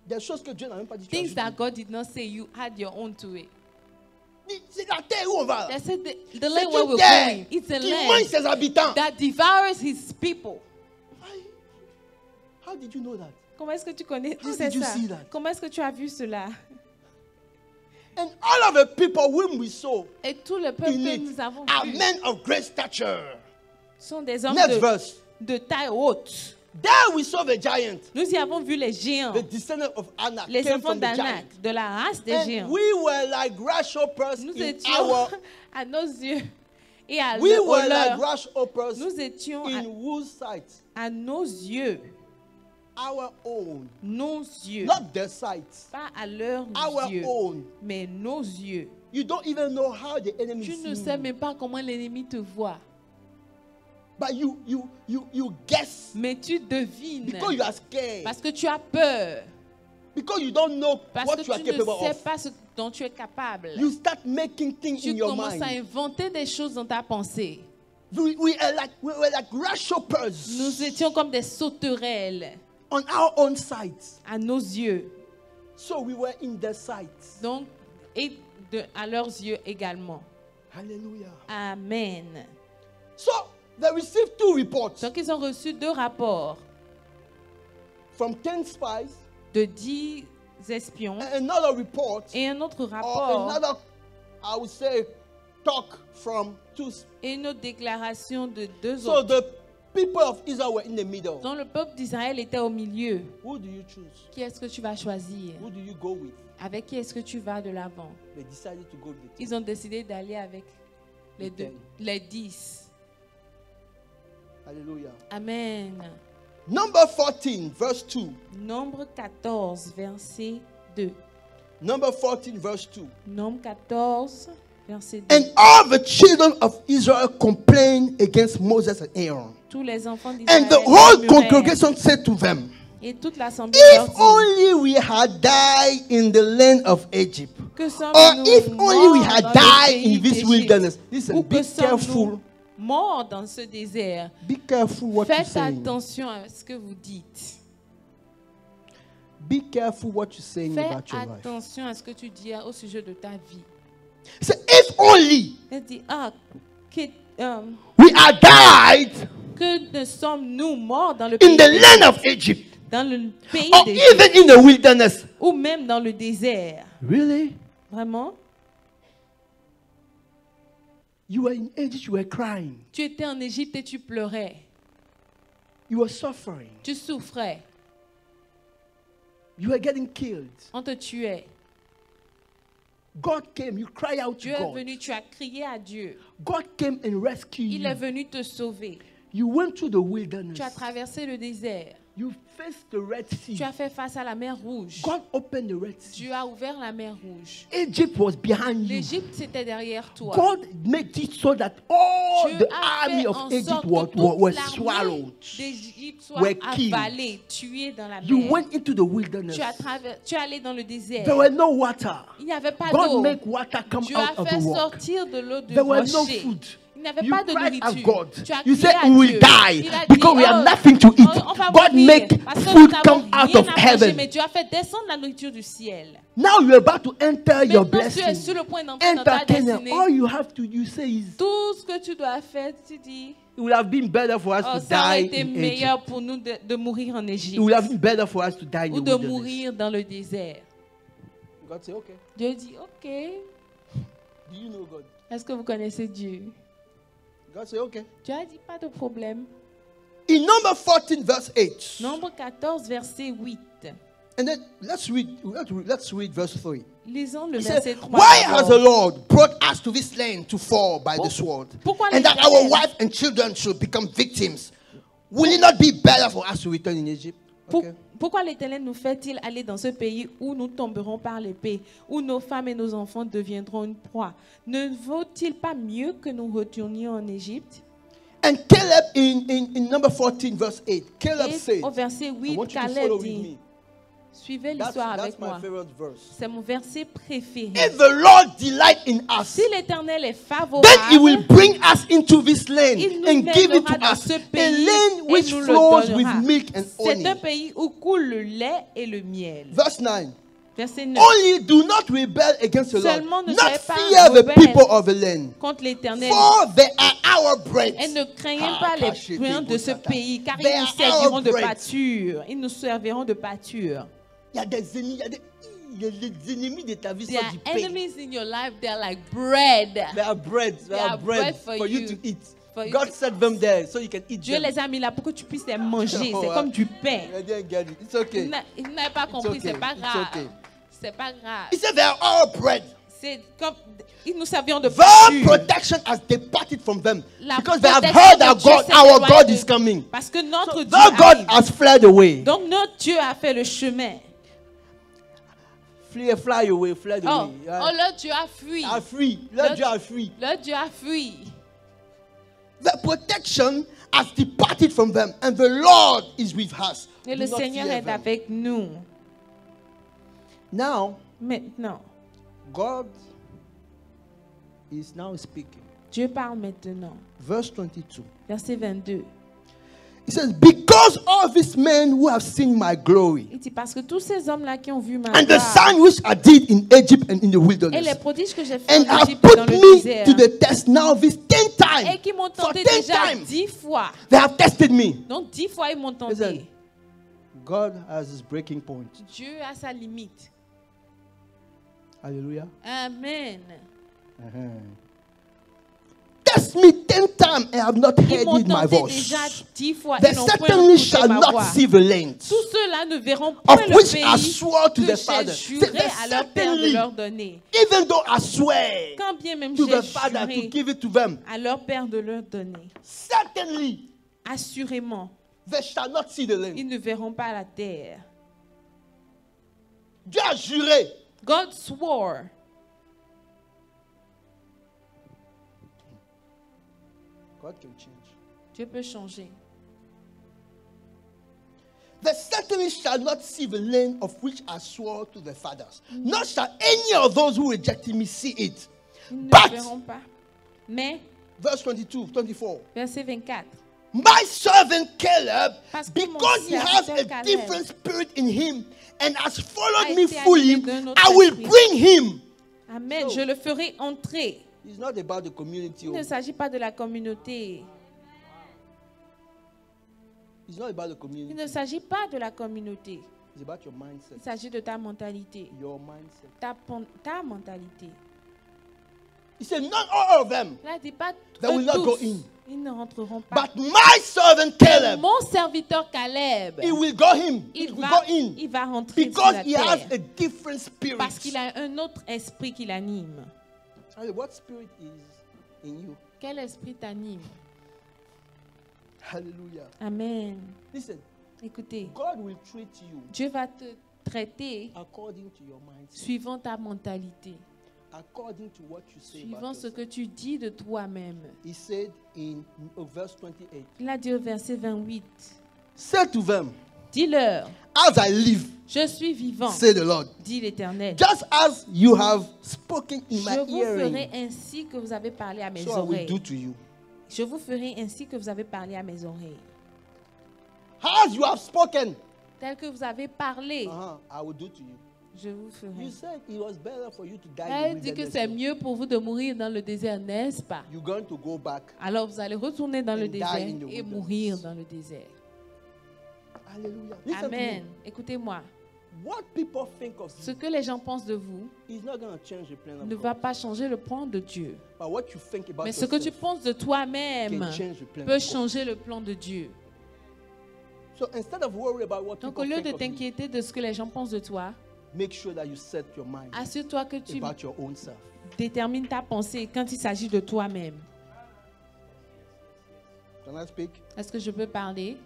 Des choses que Dieu n'a même pas dit. tu Things ajoutes that dedans. God did not say, you add your own to it. C'est la terre où on va. They said the C'est land where une we're terre going, it's a qui mange land ses habitants. that devours his people. How did you know that? Comment est-ce que tu connais, tu How sais did you ça? see that? Comment est-ce que tu as vu cela? And all of the people whom we saw Et tout le peuple in que it nous avons are vu men of great stature. sont des hommes Next verse. de taille haute. There we saw the giant, Nous y avons vu les géants, the descendant of Anak, les came enfants from the giant. d'Anak, de la race des And géants. we were like grasshoppers Nous in étions our. à nos yeux et à We au were like leur. grasshoppers Nous étions in whose sight? à nos yeux, Our own, nos yeux, not their sight. pas à leurs Our yeux, own. mais nos yeux. You don't even know how the enemy Tu ne sees sais you. même pas comment l'ennemi te voit, But you guess mais tu devines because you are scared. parce que tu as peur, Because you don't know parce what que you are tu ne capable sais of. pas ce dont tu es capable. You start making things in Tu your commences à mind. inventer des choses dans ta pensée. We were like grasshoppers Nous étions comme des sauterelles on our own sight. à nos yeux, So we were in their sight. donc et à leurs yeux également. Hallelujah. Amen. So they received 2 reports Donc ils ont reçu 2 rapports from 10 spies de 10 espions and another report et un autre or rapport another, I would say, talk from 2 spies. et une autre déclaration de 2 So autres. the people of Israel were in the middle. Donc le peuple d'Israël était au milieu. Who do you choose? Qui est-ce que tu vas choisir? Who do you go with? Avec qui est-ce que tu vas de l'avant? They decided to go with the Ils ont décidé d'aller avec les 2, les 10. Hallelujah. Amen. Number 14, verse 2. Nombre 14, verset 2. Number 14, verse 2. Nombre 14, verset 2. And all the children of Israel complained against Moses and Aaron. Tous les enfants d'Israël And the whole murmurèrent. congregation said to them, Et toute l'assemblée leur if dit, only we had died in the land of Egypt, que sommes or nous if only we morts had dans le died pays in this d'Égypte, wilderness. Listen, ou be que sommes-nous careful. morts dans ce désert. Be careful what you Faites say. attention à ce que vous dites. Be careful what you're saying Fais about your life. attention à ce que tu dis au sujet de ta vie. Say, if only Elle dit, we had died que ne sommes-nous morts dans le in pays the d'Égypte, land of Egypt, dans le pays or d'Égypte, even in the wilderness. ou même dans le désert. Really? Vraiment? You were in Egypt, you were crying. Tu étais en Égypte et tu pleurais. You were suffering. Tu souffrais. You were getting killed. On te tuait. God came, you cry out to Dieu est God. venu, tu as crié à Dieu. God came and rescued Il est you. venu te sauver. You went through the wilderness. Tu as traversé le désert. You faced the Red Sea. Tu as fait face à la mer Rouge. God opened the Red Sea. Tu as ouvert la mer Rouge. Egypt was behind you. L'Égypte, c'était derrière toi. God made it so that all Dieu the a army fait of en Egypt sorte were que toute swallowed. l'armée d'Égypte soit were killed. avalée, tuée dans la You mer. went into the wilderness. Tu es allé dans le désert. There were no water. Il n'y avait pas God d'eau. made water come Dieu out a of fait the rock. sortir de l'eau de There were no rocher. food. Il n'y avait You pas de cried at nourriture. God. Tu as You crié said à we will Dieu. die Il a because dit, we have oh, nothing to eat. on va God mourir make parce que food nous come n'avons out of rien à manger, heaven. mais Dieu a fait descendre la nourriture du ciel. Now you're about to enter your Maintenant, tu es blessing. sur le point d'entrer dans ta Enter Canaan. destinée. All you have to you say is Tout ce que tu dois faire, tu dis, it would have been better for us oh, to ça aurait die été in meilleur Egypt. pour nous de mourir en It Égypte would have been better for us to die in ou the de wilderness. mourir dans le désert. God say, okay. Dieu dit, ok. Do you know God? Est-ce que vous connaissez Dieu? God say, okay. Dieu a dit, pas de problème. In Number 14, verse 8. Nombre 14, verset 8. And then let's read verse 3. Lisons le He verset said, 3. why has the d'abord. Lord brought us to this land to fall by the sword? Pourquoi And that l'Éternel- our wives and children should become victims? Will it not be better for us to return in Egypt? Okay. Pourquoi l'Éternel nous fait-il aller dans ce pays où nous tomberons par l'épée, où nos femmes et nos enfants deviendront une proie? Ne vaut-il pas mieux que nous retournions en Égypte? And Caleb in number 14, verse 8, Caleb Et said, au verset I 8, want you to Caleb follow with dit, me. suivez That's l'histoire avec my moi. favorite verse. C'est mon verset préféré. If the Lord delight in us, Si l'Éternel est then favorable, he will bring us into this land il nous and give it mènera to dans us, ce a pays land et which nous le flows with donnera. milk and C'est un honey. pays où coule le lait et le miel. Verse 9. Verset 9. Only do not rebel against the Seulement Lord, ne not soyez pas fear the rebelles people of the land, Contre l'Éternel. for they are our bread. Et ne craignez Ah, pas les cachez biens tes de ce gosses, pays, car They ils nous are serviront our de bread. pâture. Ils nous serviront de pâture. Il y a des ennemis, il y a des ennemis de ta vie There sont are du pain. enemies in your life, they are like bread. They are bread. They are bread for you to eat. For you God to- set them there so you can eat Dieu them. les a mis là pour que tu puisses les manger. Oh, C'est ouais. comme du pain. I didn't get it. It's okay. Ils n'avaient pas compris, okay. c'est pas It's grave. okay. C'est pas grave. He said they are our bread. C'est comme ils nous serviront de Their pâture. protection has departed from them La because they have protection heard de that Dieu God, s'est our éloignée God de- is coming. Parce que notre So Dieu their God arrive. has fled away. Donc notre Dieu a fait le chemin. Fly away, fled Oh, away. oh, leur Dieu a fui. Are free. Let you are free. Leur Dieu a fui. The protection has departed from them, and the Lord is with us. Et Do le not Seigneur fear est them. avec nous. Now, Maintenant, God is now speaking. Dieu parle maintenant. Verse 22. Verset 22. He says, because all these men who have seen my glory, Il dit parce que tous ces hommes-là qui ont vu ma and the gloire sign which I did in Egypt and in the et les wilderness, prodiges que j'ai fait and en have Égypte et dans put le me désert, to the test now this 10 et times. qui m'ont For tenté 10 déjà times, 10 fois. they have tested me. Donc 10 fois ils m'ont Listen. tenté. God has his breaking point. Dieu a sa limite. Hallelujah. Amen. Test me 10 times and have not Ils m'ont heard my tenté voice. déjà 10 fois. They Ils n'ont point certainly écouté shall ma not voix. see the land Tous ceux-là ne verront point of le which I pays swore to que the j'ai father. juré They à leur père de certainly, leur donner. even though I swear Quand bien même to j'ai the father to juré give it to them, à leur père de leur donner, certainly assurément, they shall not see the land. ils ne verront pas la terre. Dieu a juré. God swore. God can change. Dieu peut changer. They certainly shall not see the land of which I swore to the fathers. Nor shall any of those who rejected me see it. Ils ne But- verront pas. Mais, Verse 22, 24. verset 24. My servant Caleb, Parce que mon because he has serviteur a Caleb different spirit in him and has a followed me été fully, animé d'un autre I will esprit. bring him. Amen. So- Je le ferai entrer. It's not about the community. Il ne s'agit pas de la communauté. It's not about the Il community. ne s'agit pas de la communauté. It's about your mindset. Il s'agit de ta mentalité. Your mindset. Ta mentalité. He said, not all of them, Là, dit pas They will not tous. go in. Ils ne rentreront pas. but my servant Caleb, Mon serviteur Caleb, he will go in. He il will va, go in il va rentrer sur because la he has terre. a different spirit. Parce qu'il a un autre esprit qui l'anime. What spirit is in you? Quel esprit t'anime? Hallelujah. Amen. Listen, Écoutez, God will treat you Dieu va te traiter according to your mindset, suivant ta mentalité, according to what you say suivant about ce que yourself. tu dis de toi-même. He said in verse 28, Il a dit au verset 28, say to them, dis-leur, as I live, je suis vivant, say the Lord, dit l'Éternel. just as you have spoken in Je my vous ferai hearing, ainsi que vous avez parlé à mes so I will do oreilles. to you. Je vous ferai ainsi que vous avez parlé à mes oreilles. As you have spoken, Tel que vous avez parlé, I will do to you. je vous ferai. You said it was better for you to die in Elle the dit que wilderness. c'est mieux pour vous de mourir dans le désert, n'est-ce pas? You're going to go back. Alors vous allez retourner dans le And die désert in the et wilderness. mourir dans le désert. Hallelujah. Listen Amen. to me. Écoutez-moi. What people think of Ce you que les gens pensent de vous is not going to change the plan of ne God. va pas changer le plan de Dieu. But what you think about Mais ce que tu yourself penses de toi-même can change the plan peut of God. changer le plan de Dieu. So instead of worrying about what Donc people au lieu think de of you, t'inquiéter de ce que les gens pensent de toi, make sure that you set your mind assure-toi que tu about your own self. détermines ta pensée quand il s'agit de toi-même. Can I speak? Est-ce que je peux parler?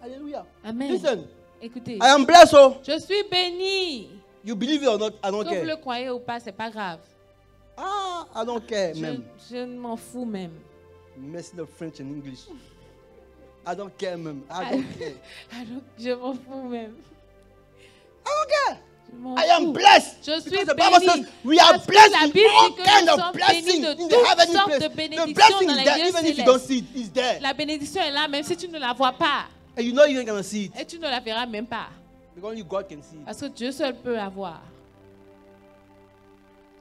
Hallelujah. Amen. Listen, Écoutez, I am blessed. Oh, je suis béni. you believe it or not, I don't Que vous le care. croyez ou pas, c'est pas grave. Ah, I don't care, même. Je m'en fous même. Messing up French and English. I don't care, même. I don't care. Alors, je m'en fous même. I don't care. Je m'en I am fous. blessed. Je suis Because the Bible béni. says we are Parce que blessed la in Bible all dit que kind nous of sommes blessings bénis de in the toutes heavenly sortes place. de The bénédictions blessing dans is les there, lieux even if you don't célestes. see it, it's there. La bénédiction est là, même si tu ne la vois pas. And you know you ain't gonna see it. Et tu ne la verras même pas. Because only God can see it. Parce que Dieu seul peut la voir.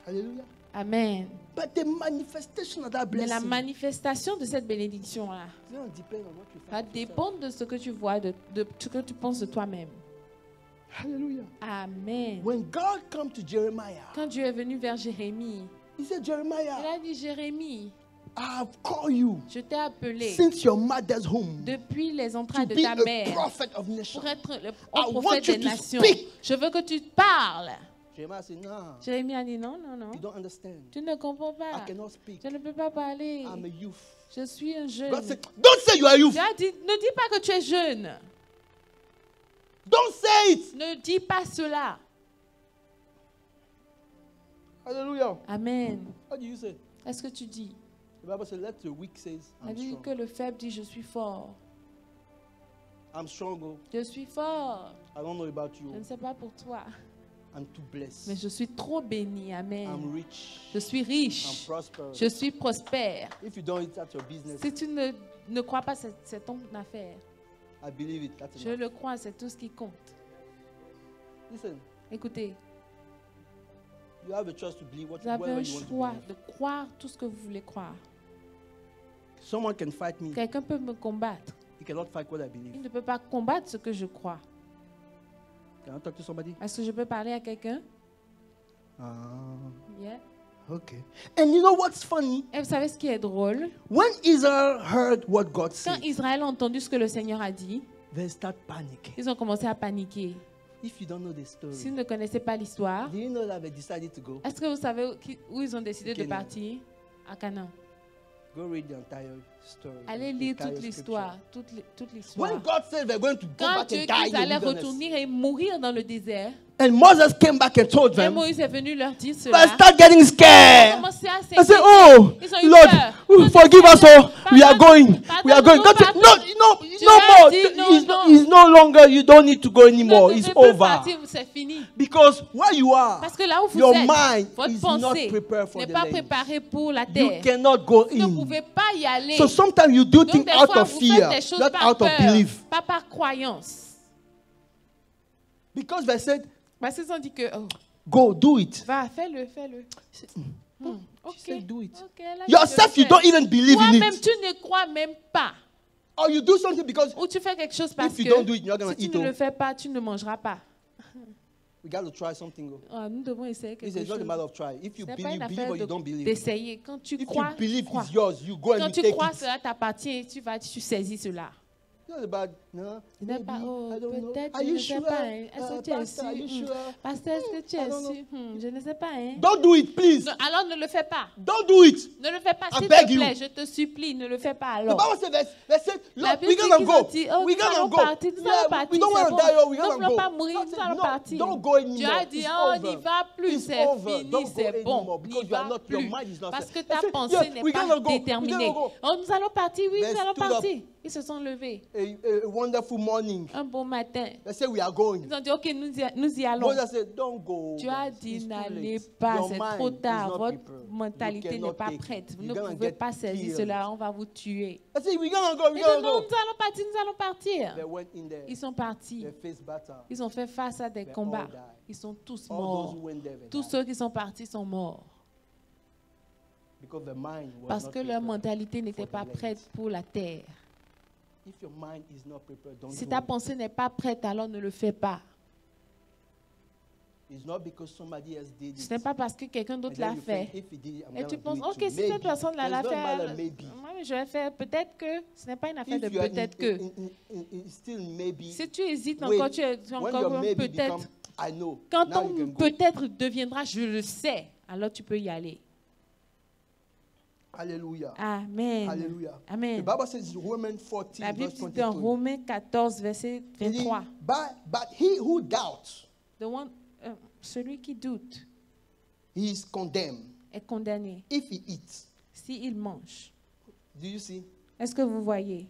Hallelujah. Amen. But the manifestation of that Mais la blessing manifestation de cette bénédiction-là doesn't depend on what you va find. dépendre de ce que tu vois, de ce que tu penses de toi-même. Hallelujah. Amen. When God come to Jeremiah, Quand Dieu est venu vers Jérémie, he said, il Jeremiah, a dit, Jérémie, I have called you je t'ai appelé since your mother's home depuis les to entrailles de be ta a mère prophet of nations. pour être le I prophète want you des to nations. speak. Je veux que tu parles. Jeremiah said, no, Jérémie a dit, non, non, non. you don't understand. Tu ne comprends I pas. cannot speak. Je ne peux pas parler. I'm a youth. Je suis un jeune. God said, don't say you are a youth. Dieu a dit, ne dis pas que tu es jeune. Don't say it. Ne dis pas cela. Hallelujah. Amen. What do you say? Est-ce que tu dis? The Bible says, let the weak say, La I'm Bible dit que strong. le faible dit, je suis fort. I'm strong. Oh. Je suis fort. I don't know about Je ne you. sais pas pour toi, I'm too blessed. mais je suis trop béni. Amen. I'm rich. Je suis I'm riche. prosperous. Je suis prospère. If you don't, it's at your business. Si tu ne crois pas, c'est ton affaire. I believe it. That's Je enough. le crois, c'est tout ce qui compte. Listen, Écoutez, you have a choice to believe vous avez whatever un you want to choix believe. de croire tout ce que vous voulez croire. Someone can fight me. Quelqu'un peut me combattre. He cannot fight what I Il believe. ne peut pas combattre ce que je crois. Can I talk to somebody? Est-ce que je peux parler à quelqu'un? Yeah. Okay. And you know what's funny? Et vous savez ce qui est drôle? When Israel heard what God Quand said, Israël a entendu ce que le Seigneur a dit, they start panicking. ils ont commencé à paniquer. If you don't know the story, S'ils ne connaissaient pas l'histoire, do you know that they decided to go? est-ce que vous savez où ils ont décidé de Canaan. partir? À Canaan. Go read the entire story. Allez the lire entire toute l'histoire. Toute l'histoire. When God said they're going to go Quand back Dieu and dit die in qu'ils the allaient wilderness, retourner et mourir dans le désert, and Moses came back and told et them, Moïse est venu leur dire they cela, start getting ils ont scared. commencé à I s'inquiéter. said, oh, Ils ont eu Lord, peur. forgive us all. We are going. We are going. Pardonne-nous, God said, no, no, Dieu no a more. dit, non, It's, non. it's no longer, you don't need to go Vous anymore. ne It's devez plus over. partir, c'est fini. Because where you are, Parce que là où vous your êtes, mind votre is not pensée prepared for n'est the pas land. préparée pour la You terre. cannot go Vous ne in. pouvez pas y aller. So sometimes you do Donc things des out fois, of vous fear, faites des choses not par out of peur, belief. pas par croyance. Because they said, Parce qu'ils ont dit que, oh, go, do it. va, fais-le, fais-le. Ok, She said, do it. ok, là, Yourself, je you le don't fais. even believe in Toi-même, it. tu ne crois même pas. Or you do something because Ou tu fais quelque chose parce if you que don't do it, you're not going to si eat. tu ne le Oh. fais pas, tu ne mangeras pas. We got to try something. Oh. Oh, nous devons essayer It's quelque not a chose. matter of try. If Ce you n'est pas believe, une believe affaire or you don't believe. d'essayer. Quand tu If you crois, believe crois. it's yours, you go and Quand you tu take crois, it. cela t'appartient, tu vas, tu saisis cela. It's not about, no, Il n'est maybe, pas, oh, I don't know. peut-être, Are je you ne sais sure? pas. Hein. Est-ce que tu es Pastor, are you sûr? sure? Pasteur, est-ce que tu I es don't know. sûr? Je ne sais pas. Hein. Don't do it, please. Non, alors ne le fais pas. Don't do it. Ne le fais pas, I s'il beg te you. plaît. Je te supplie, ne le fais pas The alors. Bible says, they said, La Lord, Bible we're dit gonna qu'ils go. ont dit, oh, We're nous gonna allons go. partir, nous allons partir, We don't c'est want to bon. die, oh, we're Nous ne gonna voulons go. pas mourir, I nous said, allons no, partir. don't go anymore. Dieu a dit, It's oh, over. n'y va plus, It's c'est over. fini, Don't go c'est bon. anymore because N'y you are va not, your plus. mind is not Parce set. que I ta said, pensée yeah, n'est we're pas gonna go. We're déterminée. gonna go. Oh, nous allons partir, oui, They nous allons stood up. partir. Ils se sont levés. A wonderful morning. Un beau matin. They said, we are going. Ils ont dit, ok, nous y allons. Moses said, don't go. Tu as guys. dit, It's too n'allez late. pas, Your c'est mind trop is tard. not Votre prepared. mentalité You n'est pas cannot take prête. it. Vous You're ne gonna pouvez get pas saisir killed. cela, on va vous tuer. I said, we're gonna go. We're Ils gonna disent, non, go. nous allons partir, nous allons partir. They went in there. Ils sont partis. They faced battle. Ils ont fait face à des They combats. all died. Ils sont tous All morts. those who went there, they Tous died. ceux qui sont partis sont morts. Because the mind was Parce not que leur prepared mentalité n'était for the pas land. prête pour la terre. If your mind is not prepared, don't Si do ta it. pensée n'est pas prête, alors ne le fais pas. It's not because somebody else did it. Ce n'est pas parce que quelqu'un And d'autre then l'a you fait. think, if he did it, I'm Et gonna tu do penses, it ok, too. si Maybe. cette personne l'a There's no fait, matter maybe. moi, je vais faire. Peut-être que ce n'est pas une affaire If de you are peut-être que. in still maybe, Si tu hésites wait, encore, tu es when encore your un maybe peut-être. become, I know. Quand Now on you can go. peut-être deviendra je le sais, alors tu peux y aller. Hallelujah. Amen. Hallelujah. The Amen. Bible says Romans 14, La Bible verse dit dans 22. Romains 14, verset It is, 23. but he who doubts, Celui qui doute he is condemned est condamné if he eats. s'il mange. Do you see? Est-ce que vous voyez?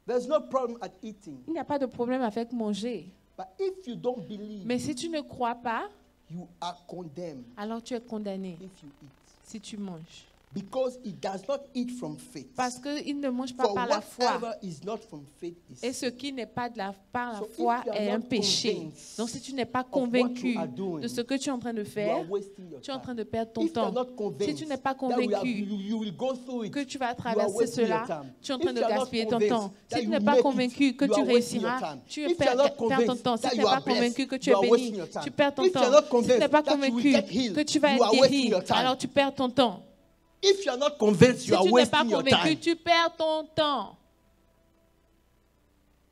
There's no problem at eating. Il n'y a pas de problème avec manger. But if you don't believe, Mais si tu ne crois pas, you are condemned alors tu es condamné if you eat. si tu manges. Because he does not eat from faith. Parce qu'il ne mange pas For par la foi. whatever is not from faith is Et ce qui n'est pas par la So if foi you are est un not péché. convinced Donc si tu n'es pas of what convaincu you are doing, de ce que tu es en train de you are faire, wasting your tu es en train time. de perdre ton If you are temps. not convinced Si tu n'es pas that we are- convaincu you will go through it, que tu vas you are traverser wasting your cela, time. tu es en If train de you are not gaspiller ton convinced temps. that Si tu you n'es pas make it, convaincu que you tu are wasting your réussiras, time. tu If you are not perds ton convinced temps. Si that tu you n'es pas are blessed, convaincu que tu you es are wasting béni, your time. tu perds ton If you are temps. not Si tu n'es convinced pas that you will convaincu get healed, que tu vas you être are wasting guéri, your time. alors tu perds ton temps. If you are not convinced, Si you are tu n'es pas wasting your convaincu, time. tu perds ton temps.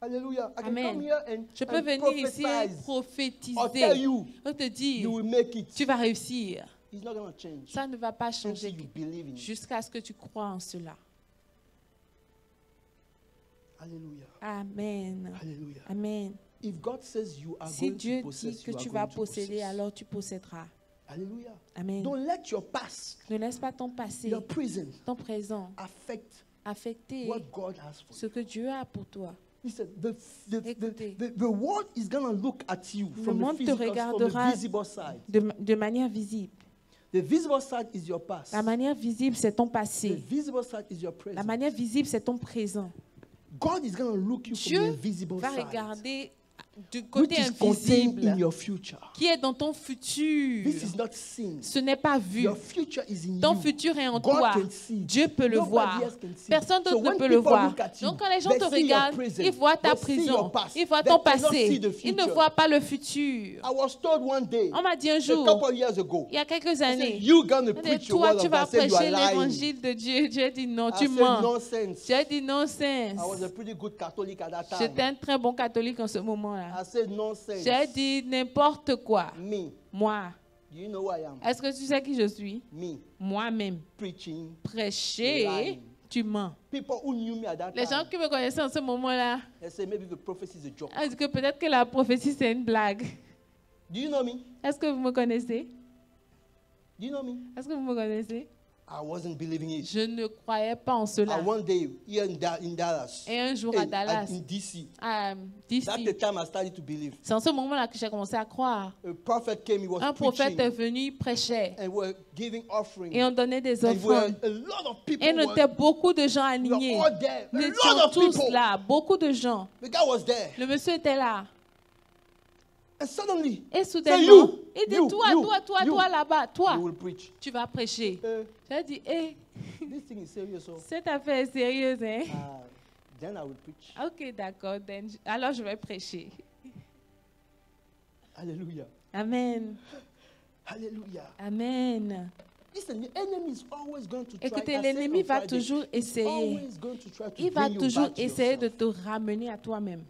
Hallelujah. I can Amen. come here and, Je peux and venir ici et prophesize or tell prophétiser. you On te dit, you will make it. tu vas réussir. It's not going to change Ça ne va pas until changer you believe in it. jusqu'à ce que tu crois en cela. Hallelujah. Amen. Hallelujah. Amen. If God says you are Si going Dieu to dit possess, que you are tu going vas to posséder, possess. alors tu posséderas. Hallelujah. Amen. Don't let your past, Ne laisse pas ton passé, your present, ton présent affect affecter what God has for ce you. que Dieu a pour toi. Listen, Écoutez. the world is going to look at you Le from the monde te physical, from the regardera visible side. de manière visible. The visible side is your past. La manière visible, c'est ton The passé. visible side is your La present. manière visible, c'est ton présent. God is going to look you from Dieu the visible va side, regarder du which côté is contained in invisible your future. qui est dans ton futur. This is not seen. Ce n'est pas vu. Your future is in Ton you. futur est en God toi. can see. Dieu peut le Nobody voir. else can see. Personne So d'autre ne when peut le people voir. look at you, Donc quand les gens they te see your regardent, present. ils voient ta They see prison. your past. Ils voient They ton cannot passé. see the Ils ne future. voient pas le futur. I was told one day, On m'a dit un a jour, couple of years ago, il y a quelques I said, années, you're going to on dit, preach your toi, word tu of God. vas I said, you are prêcher lying. l'évangile de Dieu. Dieu a dit non, I tu said, mens. nonsense. J'ai dit nonsense. I was a pretty good Catholic at that J'étais time. un très bon catholique en ce moment-là. I said, nonsense. J'ai dit n'importe quoi. Me. Moi. Do you know who I am? Est-ce que tu sais qui je suis? Me. Moi-même. Preaching. Prêcher, Lying. tu mens. People who knew me at that Les gens time, qui me connaissaient en ce moment-là, they say maybe the prophecy is a joke. disent que peut-être que la prophétie, c'est une blague. Do you know me? Est-ce que vous me connaissez? Do you know me? Est-ce que vous me connaissez? I wasn't believing it. Je ne croyais pas en cela. And one day, here in Dallas, Et un jour à Dallas, in DC, d'ici, that's the time I started to believe. c'est en ce moment-là que j'ai commencé à croire. A prophet came, he was Un prophète est preaching, venu, il prêchait. and we're giving offering. Et on donnait des And offrandes. a lot of people Et nous étions beaucoup de gens were alignés. all there. Nous A étions lot of tous people. là, beaucoup de gens. The guy was there. Le monsieur était là. And suddenly, Et say, soudainement, you, il dit, you, toi là-bas, toi, you will preach. tu vas prêcher. J'ai dit, This thing is serious. So, cette affaire est sérieuse, hein? then I will preach. Ok, d'accord, alors je vais prêcher. Hallelujah. Amen. Hallelujah. Amen. Listen, the enemy is always going to try. Écoutez, I said l'ennemi on va Friday, toujours he's essayer. always going to try to Il va bring you toujours back to essayer de yourself. te ramener à toi-même.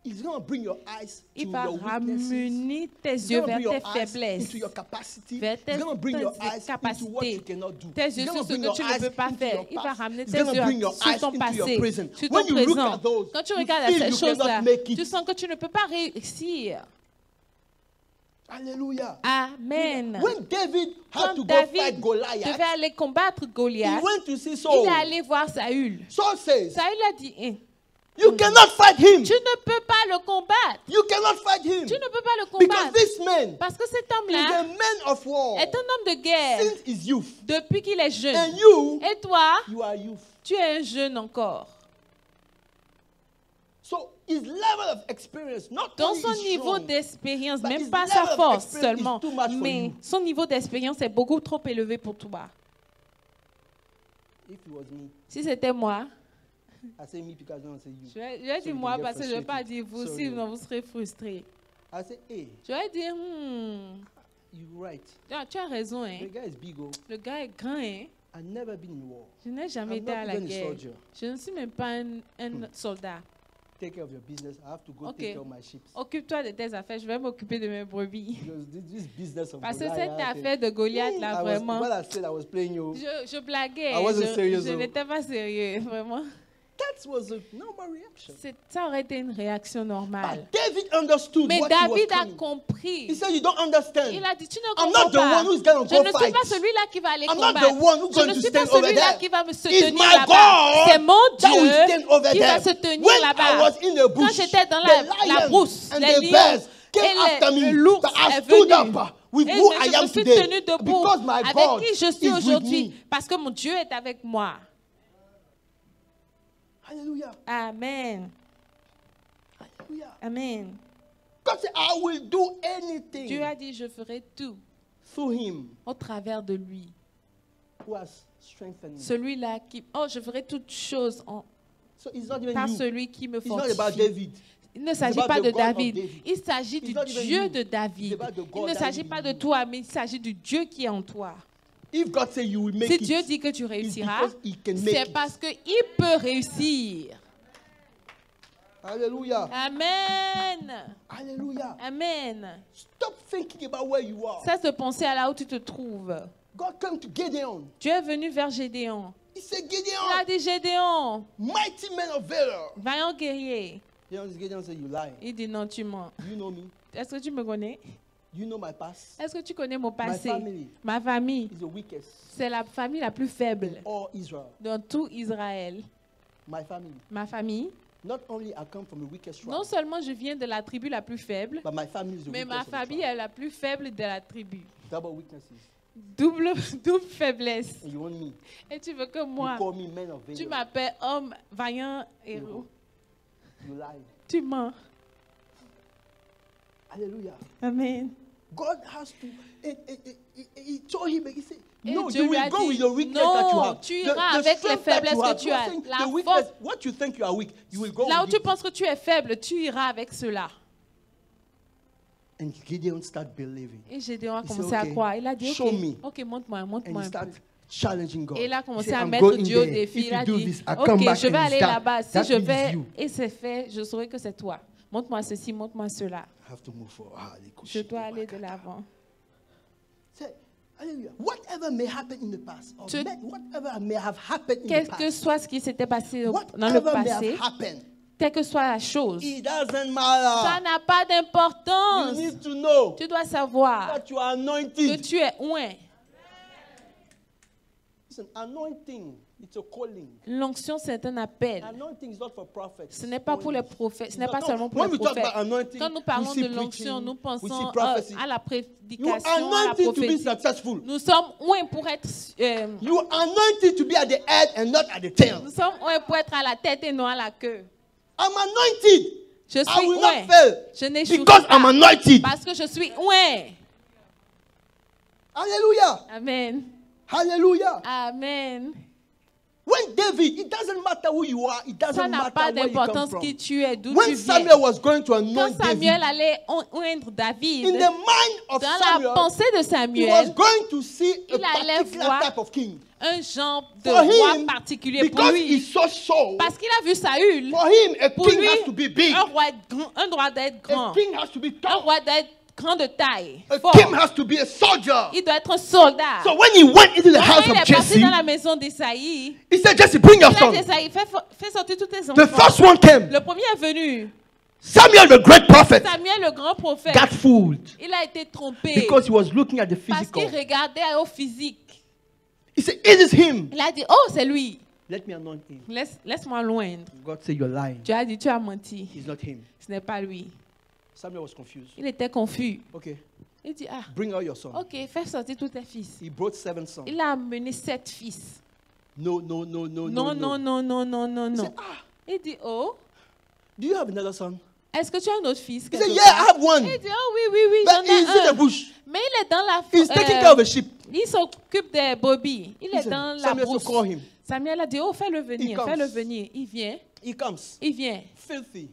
He's going to bring your eyes to Il va your weaknesses. ramener tes He's yeux going to vers bring your tes eyes faiblesses, into your capacity. vers tes He's going to bring your eyes into what capacités, you cannot do. tes He's yeux going sur to ce bring que your tu ne eyes peux pas into faire. your Il va past. ramener He's tes going to bring yeux your sur eyes ton into your passé, present. sur ton When you look présent. at those, Quand tu you regardes feel ces you cannot choses-là, make it. tu sens que tu ne peux pas réussir. Hallelujah. Amen. When David had Quand to go fight David Goliath, devait aller combattre he Goliath, went to see il Saul. est allé voir Saül. Saul says, Saül a dit, you cannot fight him. tu ne peux pas le combattre. You cannot fight him. Tu ne peux pas le Because combattre. this man Parce que cet is a homme-là man of war est un homme de guerre since his youth. depuis qu'il est jeune. And you, Et toi, you are youth. tu es un jeune encore. So his level of experience, not Dans only son is niveau strong, d'expérience, but même his pas level sa of force experience is seulement, too much for mais you. son niveau d'expérience est beaucoup trop élevé pour toi. If it was me, Si c'était moi, I say me because I don't say you. je vais So dire you moi can get parce que je ne vais pas frustrated. dire vous, Sorry. sinon vous serez frustré. I say, hey, Je vais dire, you're right. tu as raison, The hein. guy is big. Oh. Le gars est grand, hein. I've never been in war. Je n'ai jamais I'm été not à la even a guerre. soldier. Je ne suis même pas un soldat. Take care of your business. I have to go Okay. take care of my sheep. Occupe-toi de tes affaires, je vais m'occuper de mes brebis. Because this business of Parce que Goliath, cette affaire de Goliath, là, vraiment, What I said, I was playing you. je blaguais. I wasn't serious, Je though. n'étais pas sérieux, vraiment. That was a normal reaction. Ça aurait été une réaction normale. But David understood Mais what he was David a coming. He compris. said, you don't understand. Il a dit, tu ne I'm comprends not the pas. one who's going to Je go ne suis fight. pas celui-là qui va aller I'm not combattre. the one who's Je going ne to suis pas stand over celui-là there. qui va me se It's tenir my là-bas. God C'est mon that will stand Dieu over qui va there. se tenir When I là-bas. was in the Quand bush, j'étais dans the la lion brousse, and les the lions bears came et after me. l'ours But I est stood venu. up with Et who je I me am suis today. tenu debout Because my avec God qui je suis is with aujourd'hui. me. Parce que mon Dieu est avec moi. Hallelujah. Amen. Hallelujah. Amen. God said, I will do anything Dieu a dit, je ferai tout through him au travers de lui. who has strengthened me. Celui-là qui... Oh, je ferai toutes choses So it's not even par you. celui qui me It's not about fortifie. David. Il ne s'agit about pas the de God of David. David. Il s'agit It's du not even Dieu you. de David. It's about the Il God ne that s'agit lives pas in de you. toi, mais il s'agit du Dieu qui est en toi. If God says you will make Si it, Dieu dit que tu it's réussiras, because he can make c'est it. parce qu'il peut réussir. Hallelujah. Amen. Hallelujah. Amen. Stop thinking about where you are. Cesse de penser à là où tu te trouves. God came to Gideon. Dieu est venu vers Gédéon. He said, Il Gideon, a dit, Gédéon, mighty man of valor. vaillant guerrier. Gideon said, you lie. Il dit, non, tu mens. You know me. Est-ce que tu me connais? You know my past. Est-ce que tu connais mon passé? family. Ma famille, He's the weakest c'est la famille la plus faible in all Israel. dans tout Israël. My family. Ma famille, Not only I come from the weakest tribe, non seulement je viens de la tribu la plus faible, but my family is the mais weakest ma of the famille tribe. est la plus faible de la tribu. Double weaknesses. Double faiblesse. And you want me? Et tu veux que You moi, call me man of tu valor. m'appelles homme, vaillant, héros. You lie. Tu mens. Hallelujah. Amen. God has to. He told him. He said, Et "No, Dieu you lui a will go dit, with the weakness non, that you have. tu iras avec les strength faiblesses that you que have. tu God as. saying, La the weakness, force. what you think you are weak, you will go Là où with tu it." penses que tu es faible, tu iras avec cela. And Gideon started believing. Et Gédéon a He commencé said, à okay, croire. Il a dit, show me. ok, montre-moi, And montre-moi he un peu. started challenging God. Et il a He commencé said, à "I'm mettre going Dieu au there. défi. If Il you a do dit, this, I'll come ok, back je vais and aller it's that. là-bas. Si That je means vais you. et c'est fait, je saurai que c'est toi. Montre-moi ceci, montre-moi cela. I have to move forward. Je dois aller de l'avant. Say, hallelujah. Whatever may happen in the past, or Tu- whatever may have happened in Quel the que past, soit ce qui s'était passé dans le whatever may passé, have happened, quelle que soit la chose, it doesn't ça matter. n'a pas You d'importance. need to know Tu dois savoir that you are que anointed. tu es oint. Listen, anointing, it's a calling. L'onction, c'est un appel. Anointing is not for prophets. Ce n'est pas pour les prophètes. Ce It's n'est not- pas no, seulement pour when les we talk prophètes. about anointing, Quand nous we parlons see de l'onction, preaching, nous we pensons see prophecy. à la You are prédication, à la anointed to be prophétie. successful. Nous sommes oints pour être... You are anointed to be at the head and not at the tail. nous sommes oints pour être à la tête et non à la queue. I'm anointed. Je I suis will oint. not fail Je n'échouerai because I'm pas. anointed. Parce que je suis oint. Hallelujah. Amen. Hallelujah. Amen. When When David, it doesn't matter who you are, it Ça doesn't n'a matter pas where you come d'importance from. qui tu es, d'où tu When viens. Samuel was going to Quand anoint Samuel David, allait oindre David, in the mind of dans la Samuel, pensée de he was Samuel, going to see a il allait particular voir type of king. un genre de For roi him, particulier pour because he lui. saw Saul, Parce qu'il a vu Saül. for him, a Pour king lui, has to be big. un roi d'être grand. A king has to be Un tall. roi d'être grand de taille. A Fort. king has to be a soldier. Il doit être un soldat. So when he went into the Quand house il of est parti Jesse, dans la maison d'Esaïe, he said, Jesse, bring your il a son. dit Esaïe, fais sortir tous tes The enfants. first one came. Le premier est venu. Samuel, the great prophet, Samuel, le grand prophète. got fooled Il a été trompé because he was looking at the parce qu'il physical. regardait au physique. He said, it is him. Il a dit, oh, c'est lui. Let me anoint him. Laisse-moi loindre. God said, you're lying. Tu as dit, tu as menti. He's not him. Ce n'est pas lui. Samuel was confused. Il était confus. Okay, Il dit, ah, bring out your son. ok, fais sortir tous tes fils. He brought 7 sons. Il a amené 7 fils. No. Non, non, non, non, non, non, He non. said, ah, Il dit, oh, do you have another son? est-ce que tu as un autre fils? He quelque said, yeah, part? I have one. Il dit, oh oui, oui, oui, But j'en he's in ai the un. bush. Mais il est dans la He's taking care of a sheep. il s'occupe des brebis. Il est Listen, dans la Samuel brousse. to call him. Samuel a dit, oh, fais-le He venir, comes. fais-le venir. Il vient, He comes. il vient. Filthy.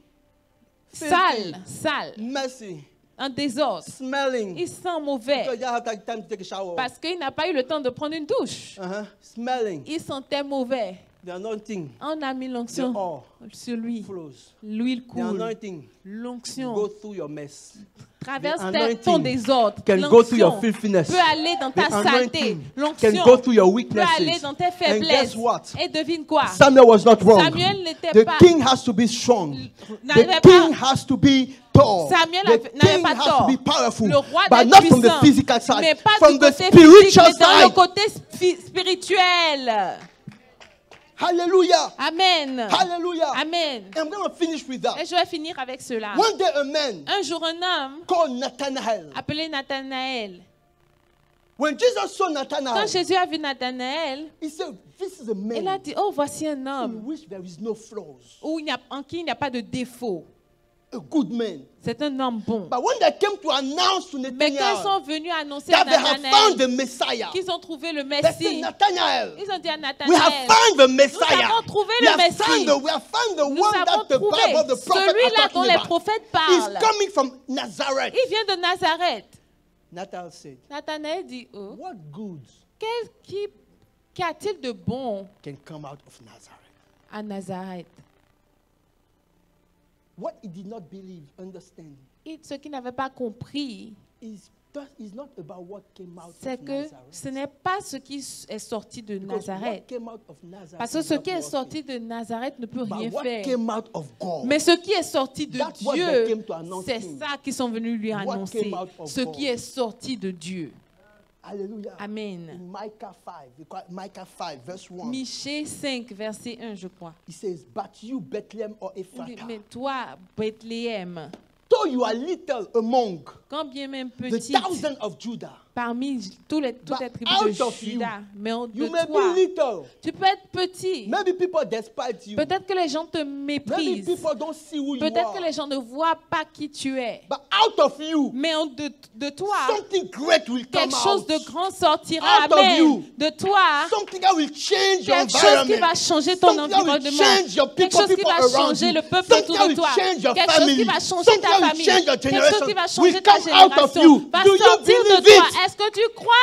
Sale, sale, Messy. en désordre. Smelling. Il sent mauvais Because you have time to take a shower. parce qu'il n'a pas eu le temps de prendre une douche. Smelling. Il sentait mauvais. The anointing On a mis the l'onction oil sur lui. flows. L'huile The coule. anointing L'onction go through your mess. traverse the anointing ton désordre. can go through your L'onction filthiness. peut aller dans ta The saleté. anointing can L'onction go through your peut weaknesses. aller dans tes And faiblesses. guess what? Et devine quoi? Samuel was not wrong. Samuel n'était The pas- king has to be strong. n'avait The pas- king has to be tall. Samuel The n'avait king pas has tort. to be powerful. Le roi But d'être not from the puissant, physical side. mais pas From du the côté physique, spiritual mais dans le side. côté spirituel. Hallelujah. Amen. Hallelujah. Amen. And I'm going to finish with that. Et je vais finir avec cela. One day a man Un jour, un homme called Nathanael. appelé Nathanaël. When Jesus saw Quand Nathanael, Jésus a vu Nathanaël, he said, this is a il a man dit, oh, voici un in homme which there is no flaws. en qui il n'y a pas de défaut. A good man. C'est un homme bon. But when they came to announce to Mais quand ils Nathanael sont venus annoncer that à they have found the Nathanaël Messiah, qu'ils ont trouvé le they said, Messie, Nathanael, ils ont dit à we have Nathanaël, found the Messiah. avons trouvé We le have Messie. we have found the nous one avons that the trouvé Bible, the prophet are celui-là dont talking les about. prophètes He's parlent. coming from Nazareth. Il vient de Nazareth. Nathanael said, Nathanaël dit, oh, what good qu'y a-t-il de bon can come out of Nazareth? à Nazareth? What he did not believe, understand, Ce qu'il n'avait pas compris, is not about what came out c'est of que Nazareth. ce n'est pas ce qui est sorti de Because Nazareth. what came out of Nazareth Parce que is ce not qui est working. sorti de Nazareth ne peut But rien what faire. came out of God, Mais ce qui est sorti de That's what they Dieu, came to announce c'est him. ça qu'ils sont venus lui What annoncer. came out of Ce God. qui est sorti de Dieu. hallelujah. Amen. In Micah 5, we call it Micah 5, verse 1. Michée 5, verset 1, je crois. He says, but you, Bethlehem or Il dit, Ephrathah, mais toi, Bethléem, though you are little among quand bien même the petite, thousands of Judah, parmi toutes les But tribus out de of you, Juda, mais you de may toi, be little. tu peux être petit. Maybe people despise you. Peut-être que les gens te Maybe méprisent. people don't see who you Peut-être are. que les gens ne voient pas qui tu es. But out of you, Mais de toi, something great will come quelque chose out. de grand sortira. Out of Amen. you. De toi, Something that will change your quelque chose qui environment. va changer ton Something that will environnement. change your Quelque people, chose qui people va around changer you. le peuple Something autour that de will toi. change your Quelque chose family. qui va changer Something ta that will famille. change your Quelque chose qui generation. va Will changer ta come out of génération. you. Va Do you sortir de believe toi. it? Est-ce que tu crois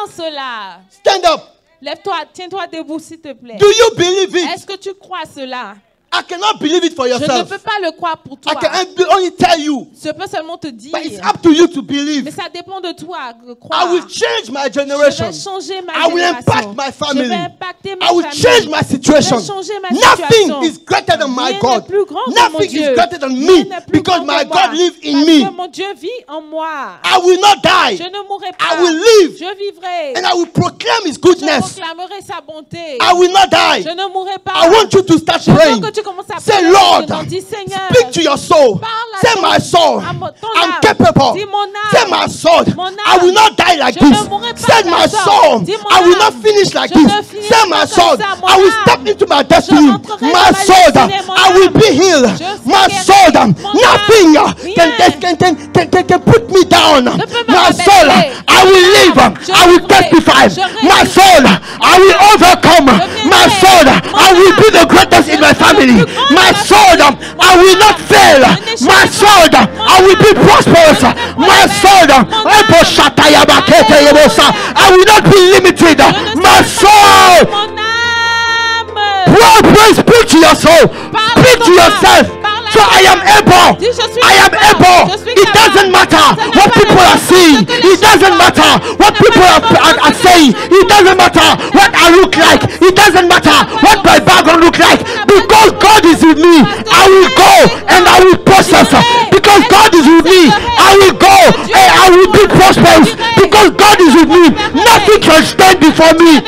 en cela? Stand up. Lève-toi, tiens-toi debout s'il te plaît. Do you believe it? Est-ce que tu crois cela? I cannot believe it for Je ne yourself. peux pas le croire pour I toi. can only tell you. Je peux seulement te dire. But it's up to you to believe. Mais ça dépend de toi de I croire. will change my Je generation. vais changer ma I will génération. impact my family. Je vais impacter ma I will famille. change my situation. Je vais changer ma Nothing situation. is greater than my Rien God. n'est plus grand que mon Nothing is Dieu. greater than Rien me n'est plus because grand my que moi. God lives in Parce me. que mon Dieu vit en moi. I will not die. Je ne mourrai pas. I will live Je vivrai. and I will proclaim His Je goodness. proclamerai sa bonté. I will not die. Je ne mourrai pas. I want you to start Je veux praying. que tu commences à Say, prier. Lord, Dis, Seigneur, speak to your soul. parle à Say, ton- my soul, à ton I'm âme. capable. Dis, mon âme. Say, my soul, Mon âme. I will not die like Je this. ne mourrai pas Say, comme my ça. soul, Dis, mon I will not âme. finish like Je ne this. finirai Say, pas my comme soul, ça, mon I will âme. step into my destiny. entrerai My dans ma soul, destinée, mon I will âme. be healed. Je My serai soul, guéri. Mon nothing âme. can put me down. Ne peut me My soul, rabaisser. I will live. Je I will vivrai. testify. Je My règne. soul, I will overcome. Je My viendrai. soul, Mon I I will be the greatest in my family. My sword, I will not fail. My sword, I will be prosperous. My sword, I will not be limited. My sword. Pray, speak to your soul. Speak to yourself. So I am able. I am able. It doesn't matter what people are saying. It doesn't matter what people are saying. It doesn't matter what I look like. It doesn't matter what my background look like. Because God is with me, I will go and I will process. Because God is with me, I will go and I will be prosperous. Because God is with me, nothing can stand before me.